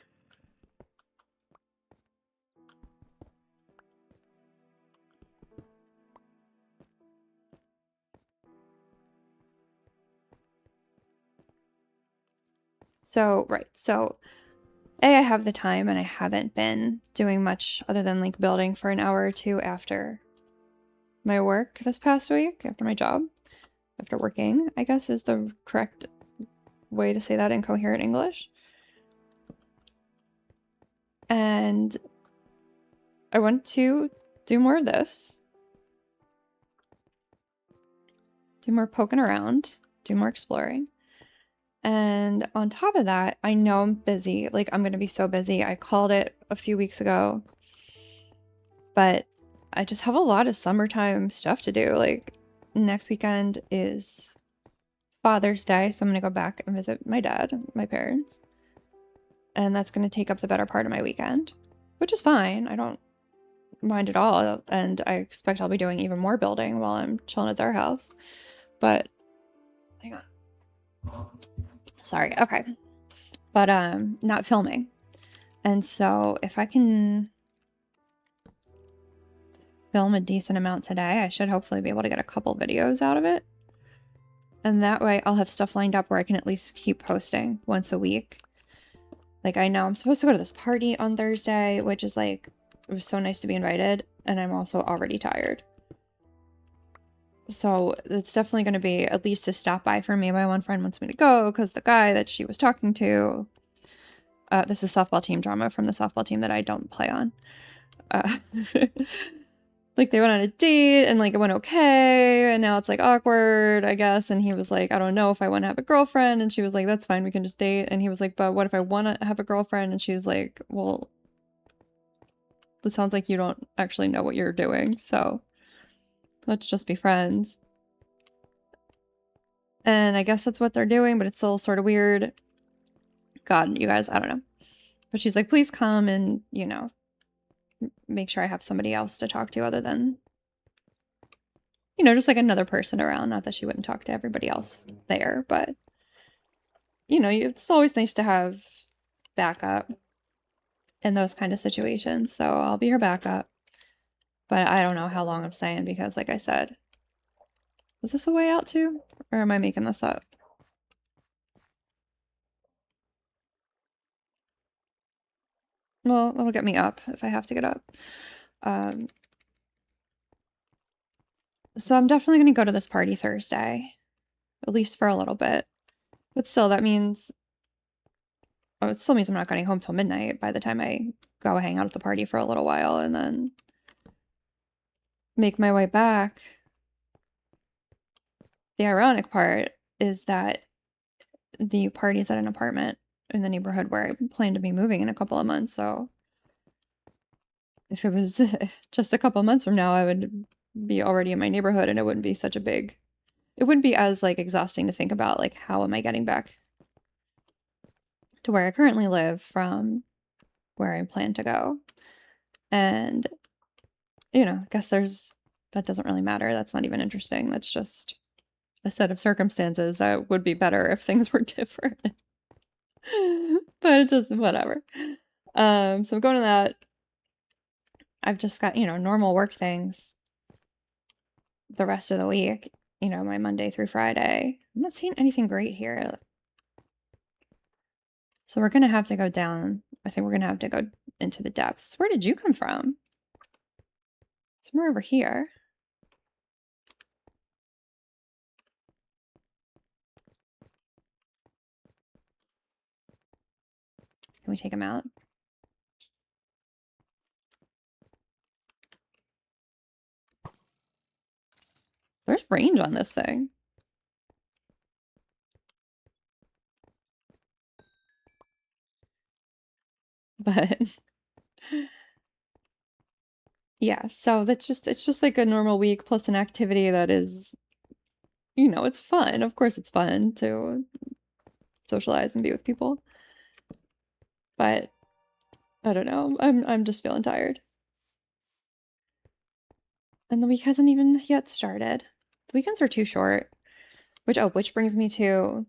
So, right. So, I have the time and I haven't been doing much other than like building for an hour or two after my work this past week, after my job. After working, I guess is the correct way to say that in coherent English. And I want to do more of this. Do more poking around. Do more exploring. And on top of that, I know I'm busy. Like, I'm going to be so busy. I called it a few weeks ago. But I just have a lot of summertime stuff to do. Like, next weekend is Father's Day, so I'm going to go back and visit my dad, my parents. And that's going to take up the better part of my weekend, which is fine. I don't mind at all. And I expect I'll be doing even more building while I'm chilling at their house. But, hang on. Sorry, okay. But, not filming. And so if I can film a decent amount today, I should hopefully be able to get a couple videos out of it. And that way I'll have stuff lined up where I can at least keep posting once a week. Like, I know I'm supposed to go to this party on Thursday, which is like, it was so nice to be invited. And I'm also already tired. So it's definitely going to be at least a stop by for me. My one friend wants me to go because the guy that she was talking to, this is softball team drama from the softball team that I don't play on. Like, they went on a date and like it went okay, and now it's like awkward, I guess. And he was like, I don't know if I want to have a girlfriend. And she was like, that's fine, we can just date. And he was like, but what if I want to have a girlfriend? And she was like, well, It sounds like you don't actually know what you're doing, so let's just be friends. And I guess that's what they're doing, but it's still sort of weird. God, you guys, I don't know. But she's like, please come and, you know, make sure I have somebody else to talk to other than, you know, just like another person around. Not that she wouldn't talk to everybody else there, but, you know, it's always nice to have backup in those kind of situations. So I'll be her backup. But I don't know how long I'm staying because, like I said, was this a way out too? Or am I making this up? Well, it'll get me up if I have to get up. So I'm definitely going to go to this party Thursday, at least for a little bit. But still, that means, oh, it still means I'm not getting home till midnight by the time I go hang out at the party for a little while and then make my way back. The ironic part is that the party's at an apartment in the neighborhood where I plan to be moving in a couple of months, so if it was just a couple months from now, I would be already in my neighborhood and it wouldn't be such a big, it wouldn't be as like exhausting to think about like how am I getting back to where I currently live from where I plan to go. And you know, I guess that doesn't really matter. That's not even interesting. That's just a set of circumstances that would be better if things were different. But it just whatever. So I'm going to that. I've just got, you know, normal work things the rest of the week, you know, my Monday through Friday. I'm not seeing anything great here. So we're going to have to go down. I think we're going to have to go into the depths. Where did you come from? Somewhere over here. Can we take him out? There's range on this thing. But yeah, so it's just like a normal week plus an activity that is, you know, it's fun. Of course it's fun to socialize and be with people. But I don't know. I'm just feeling tired. And the week hasn't even yet started. The weekends are too short. Which brings me to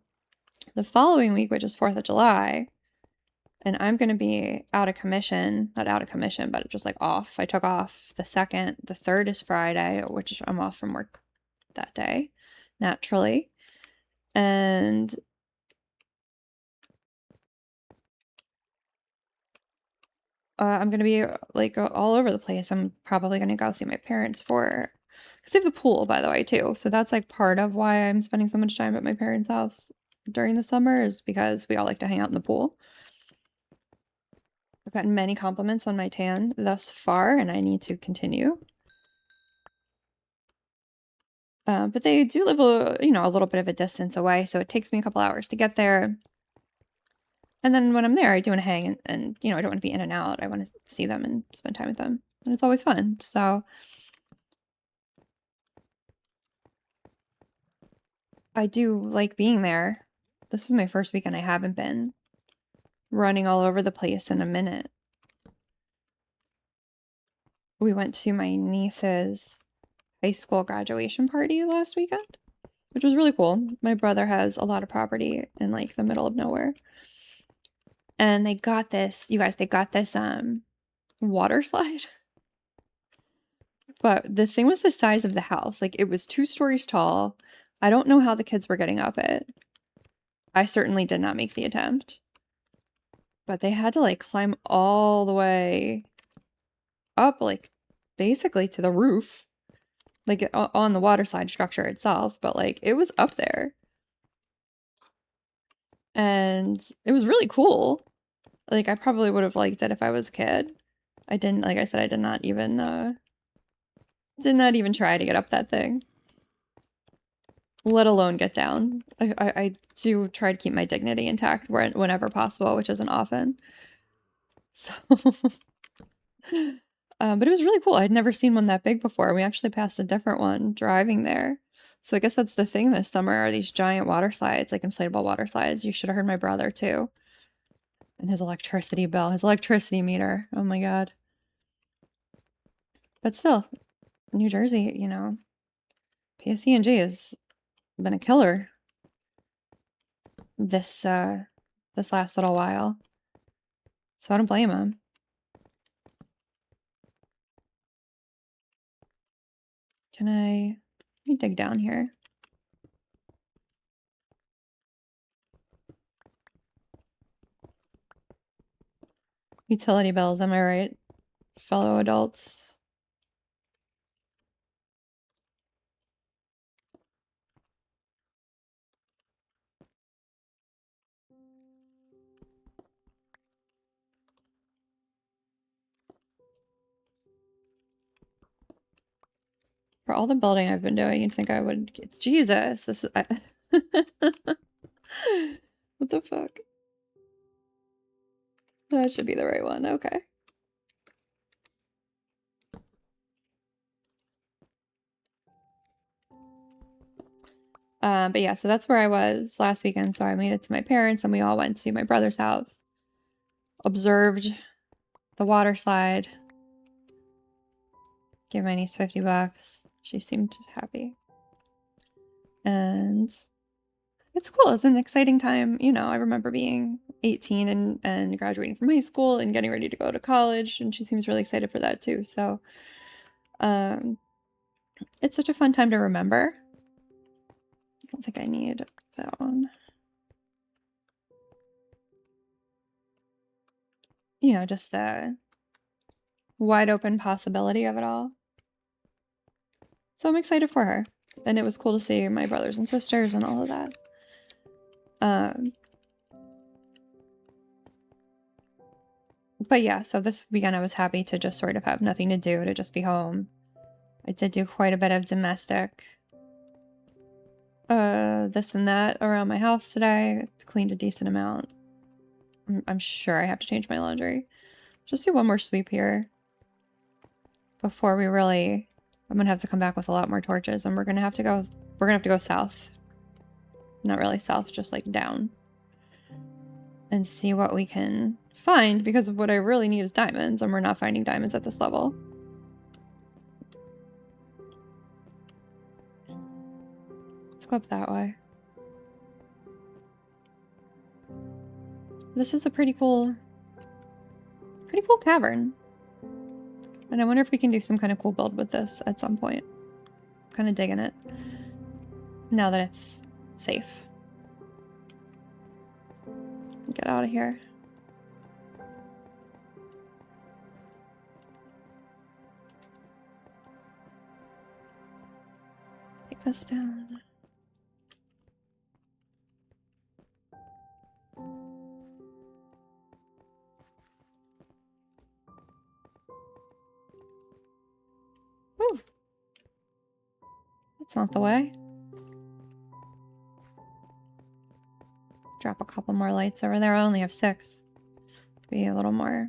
the following week, which is 4th of July. And I'm going to be out of commission, not out of commission, but just like off. I took off the 2nd. The 3rd is Friday, which I'm off from work that day, naturally. And I'm going to be like all over the place. I'm probably going to go see my parents because they have the pool, by the way, too. So that's like part of why I'm spending so much time at my parents' house during the summer is because we all like to hang out in the pool. I've gotten many compliments on my tan thus far, and I need to continue. But they do live a little bit of a distance away, so it takes me a couple hours to get there. And then when I'm there, I do want to hang and you know, I don't want to be in and out. I want to see them and spend time with them. And it's always fun. So I do like being there. This is my first weekend I haven't been running all over the place in a minute. We went to my niece's high school graduation party last weekend, which was really cool. My brother has a lot of property in like the middle of nowhere. And they got this, you guys, water slide. But the thing was the size of the house. Like it was 2 stories tall. I don't know how the kids were getting up it. I certainly did not make the attempt. But they had to like climb all the way up, like basically to the roof. Like on the water slide structure itself, but like it was up there. And it was really cool. Like I probably would have liked it if I was a kid. I didn't, like I said, I did not even try to get up that thing. Let alone get down. I do try to keep my dignity intact whenever possible, which isn't often. So But it was really cool. I'd never seen one that big before. We actually passed a different one driving there. So I guess that's the thing this summer are these giant water slides, like inflatable water slides. You should have heard my brother too. And his electricity bill, his electricity meter. Oh my God. But still, New Jersey, you know, PSE&G has been a killer this last little while. So I don't blame him. Let me dig down here. Utility bills, am I right? Fellow adults. For all the building I've been doing, you'd think I would. It's Jesus. This is. What the fuck? That should be the right one. Okay. But yeah, so that's where I was last weekend. So I made it to my parents and we all went to my brother's house, observed the water slide, gave my niece $50. She seemed happy. And it's cool. It's an exciting time. You know, I remember being 18 and graduating from high school and getting ready to go to college. And she seems really excited for that too. So it's such a fun time to remember. I don't think I need that one. You know, just the wide open possibility of it all. So I'm excited for her. And it was cool to see my brothers and sisters and all of that. But yeah, so this weekend I was happy to just sort of have nothing to do, to just be home. I did do quite a bit of domestic this and that around my house today. Cleaned a decent amount. I'm sure I have to change my laundry. Just do one more sweep here before we really... I'm gonna have to come back with a lot more torches, and we're gonna have to go south. Not really south, just like down. And see what we can find, because what I really need is diamonds, and we're not finding diamonds at this level. Let's go up that way. This is a pretty cool cavern. And I wonder if we can do some kind of cool build with this at some point. Kind of digging it. Now that it's safe. Get out of here. Take this down. Ooh. That's not the way. Drop a couple more lights over there. I only have 6. Be a little more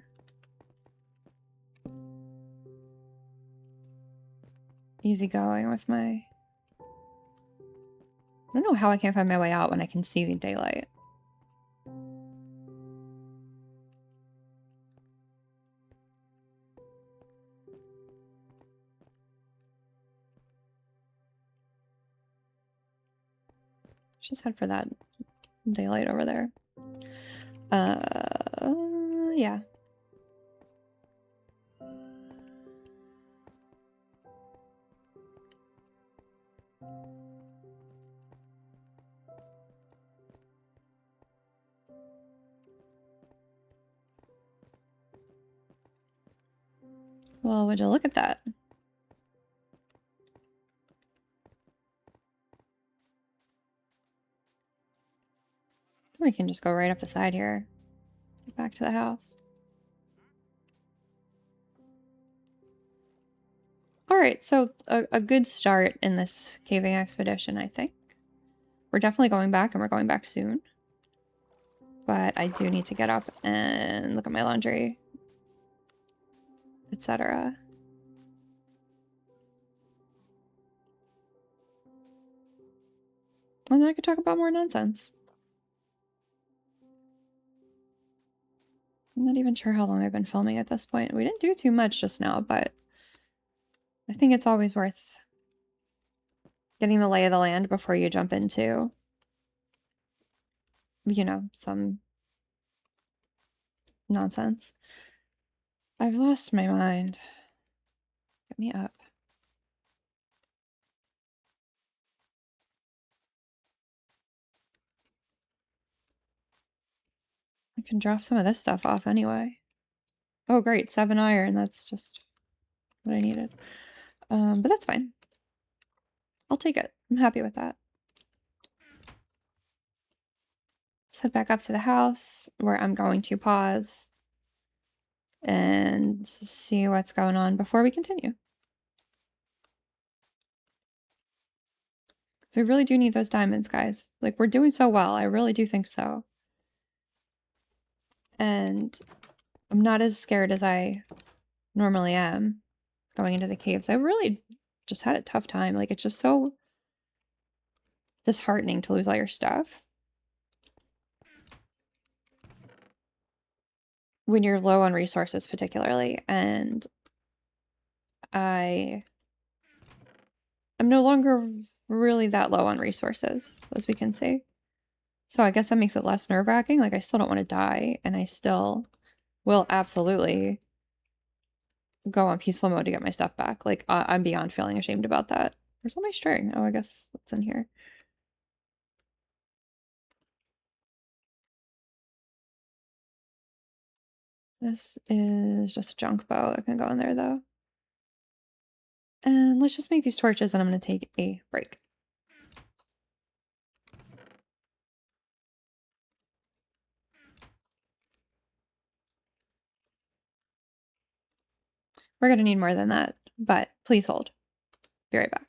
easygoing with my... I don't know how I can't find my way out when I can see the daylight. Let's just head for that daylight over there. Yeah. Well, would you look at that? We can just go right up the side here. Get back to the house. Alright, so a good start in this caving expedition, I think. We're definitely going back, and we're going back soon. But I do need to get up and look at my laundry. etc. And then I could talk about more nonsense. I'm not even sure how long I've been filming at this point. We didn't do too much just now, but I think it's always worth getting the lay of the land before you jump into, you know, some nonsense. I've lost my mind. Get me up. I can drop some of this stuff off anyway. Oh, great. 7 iron. That's just what I needed. But that's fine. I'll take it. I'm happy with that. Let's head back up to the house where I'm going to pause and see what's going on before we continue. Because we really do need those diamonds, guys. Like, we're doing so well. I really do think so. And I'm not as scared as I normally am going into the caves. I really just had a tough time. Like, it's just so disheartening to lose all your stuff when you're low on resources, particularly. And I'm no longer really that low on resources, as we can see. So I guess that makes it less nerve-wracking. Like, I still don't want to die, and I still will absolutely go on peaceful mode to get my stuff back. Like, I'm beyond feeling ashamed about that. Where's all my string? Oh, I guess it's in here. This is just a junk bow that can go in there, though. And let's just make these torches, and I'm going to take a break. We're going to need more than that, but please hold. Be right back.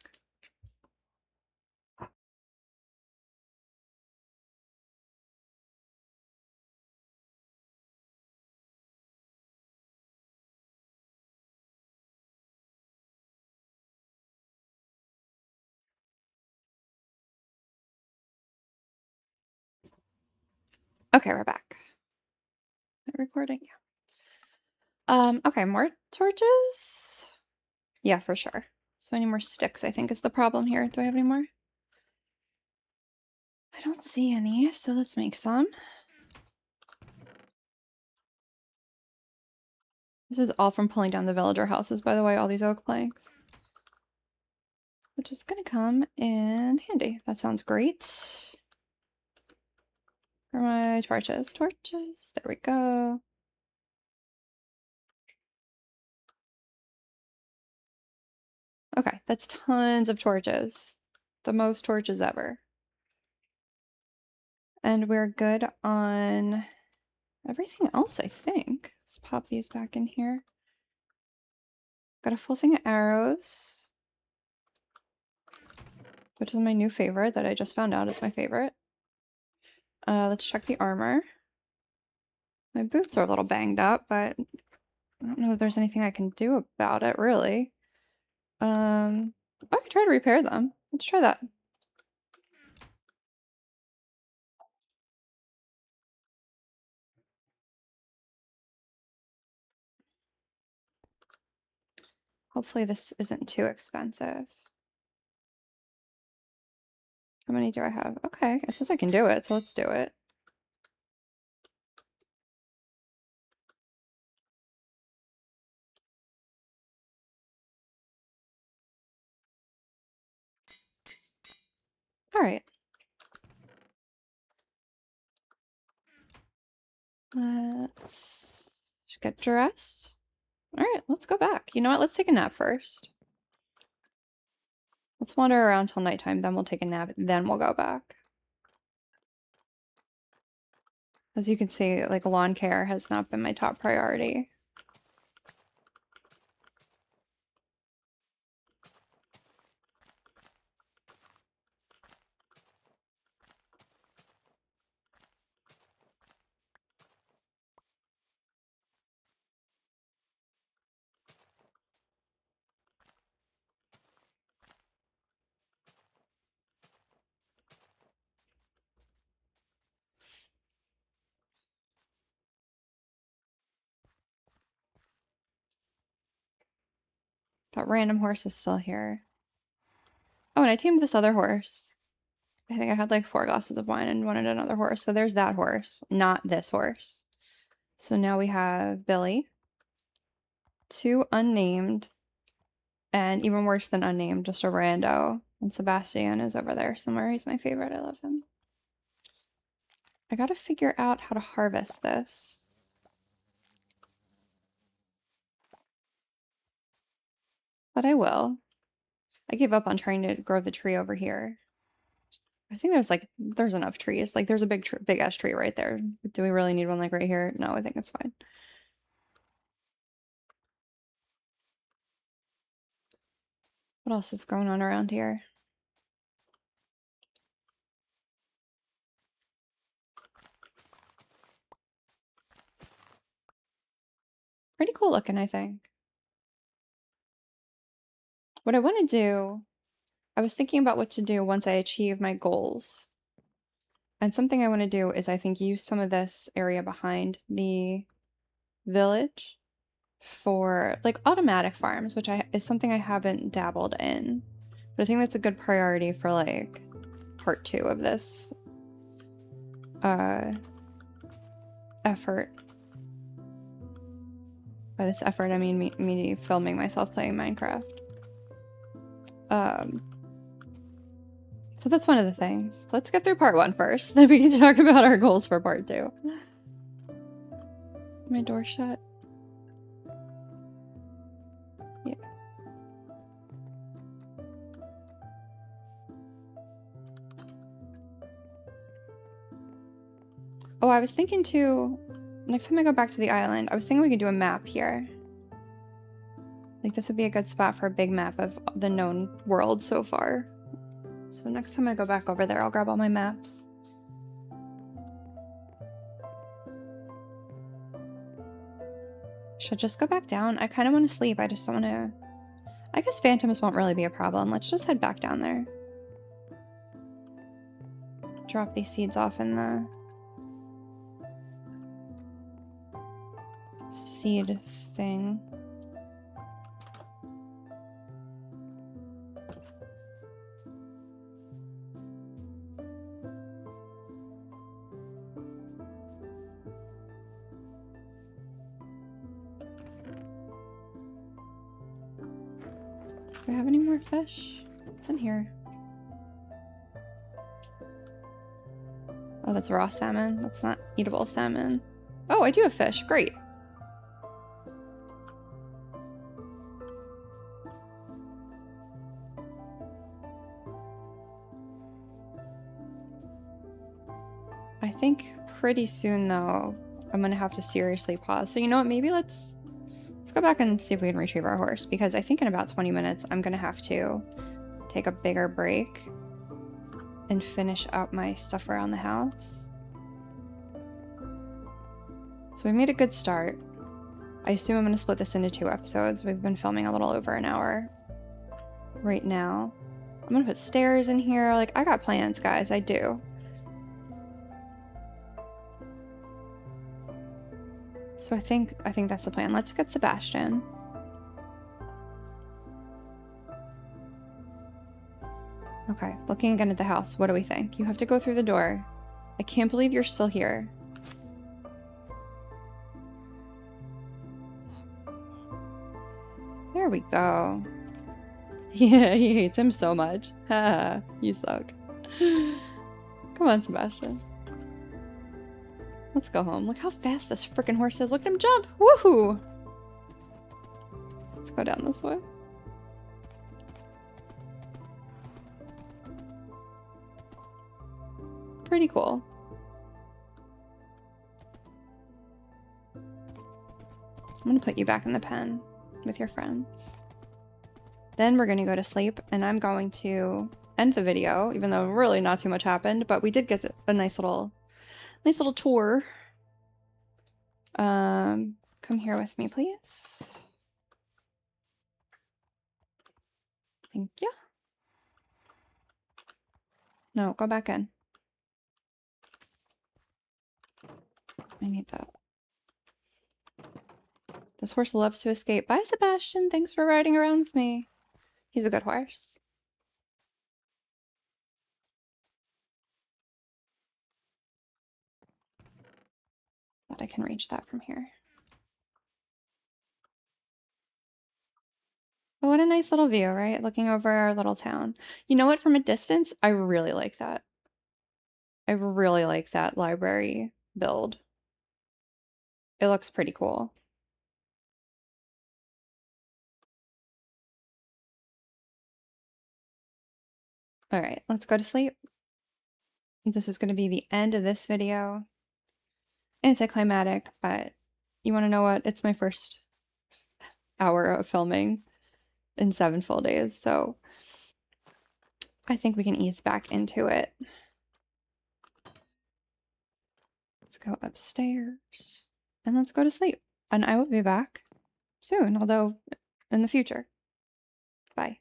Okay, we're back. Recording, yeah. Okay, more torches? Yeah, for sure. So I need more sticks, I think, is the problem here. Do I have any more? I don't see any, so let's make some. This is all from pulling down the villager houses, by the way, all these oak planks. Which is gonna come in handy. That sounds great. Where are my torches? Torches, there we go. Okay, that's tons of torches. The most torches ever. And we're good on everything else, I think. Let's pop these back in here. Got a full thing of arrows, which is my new favorite that I just found out is my favorite. Let's check the armor. My boots are a little banged up, but I don't know if there's anything I can do about it, really. I could try to repair them. Let's try that. Hopefully this isn't too expensive. How many do I have? Okay, it says I can do it, so let's do it. All right. Let's get dressed. All right, let's go back. You know what? Let's take a nap first. Let's wander around till nighttime, then we'll take a nap, then we'll go back. As you can see, like, lawn care has not been my top priority. That random horse is still here. Oh, and I tamed this other horse. I think I had like 4 glasses of wine and wanted another horse. So there's that horse, not this horse. So now we have Billy, 2 unnamed, and even worse than unnamed, just a rando. And Sebastian is over there somewhere. He's my favorite. I love him. I gotta figure out how to harvest this. But I will. I gave up on trying to grow the tree over here. I think there's enough trees. Like there's a big ass tree right there. Do we really need one like right here? No, I think it's fine. What else is going on around here? Pretty cool looking, I think. What I want to do, I was thinking about what to do once I achieve my goals. And something I want to do is I think use some of this area behind the village for like automatic farms, which is something I haven't dabbled in. But I think that's a good priority for like part 2 of this effort. By this effort, I mean me filming myself playing Minecraft. So that's one of the things. Let's get through part 1 first, then we can talk about our goals for part 2. My door shut. Yeah. Oh, I was thinking too, next time I go back to the island, I was thinking we could do a map here. Like this would be a good spot for a big map of the known world so far. So next time I go back over there, I'll grab all my maps. Should just go back down. I kind of want to sleep. I just don't want to... I guess phantoms won't really be a problem. Let's just head back down there. Drop these seeds off in the seed thing. Do I have any more fish? What's in here? Oh, that's raw salmon. That's not eatable salmon. Oh, I do have fish. Great. I think pretty soon, though, I'm gonna have to seriously pause. So you know what? Maybe let's go back and see if we can retrieve our horse, because I think in about 20 minutes I'm gonna have to take a bigger break and finish up my stuff around the house. So we made a good start. I assume I'm gonna split this into 2 episodes. We've been filming a little over an hour right now. I'm gonna put stairs in here. Like, I got plans, guys. I do. So I think that's the plan. Let's get Sebastian. Okay, looking again at the house. What do we think? You have to go through the door. I can't believe you're still here. There we go. Yeah, he hates him so much. Haha, you suck. Come on, Sebastian. Let's go home. Look how fast this freaking horse is. Look at him jump. Woohoo! Let's go down this way. Pretty cool. I'm gonna put you back in the pen with your friends. Then we're gonna go to sleep, and I'm going to end the video, even though really not too much happened, but we did get a nice little tour. Come here with me, please. Thank you. No, go back in. I need that. This horse loves to escape. Bye, Sebastian. Thanks for riding around with me. He's a good horse. But I can reach that from here. But what a nice little view, right? Looking over our little town. You know what? From a distance, I really like that. I really like that library build. It looks pretty cool. All right, let's go to sleep. This is going to be the end of this video. Anticlimactic, but you want to know what? It's my first hour of filming in 7 full days, so I think we can ease back into it. Let's go upstairs and let's go to sleep. And I will be back soon, although in the future. Bye.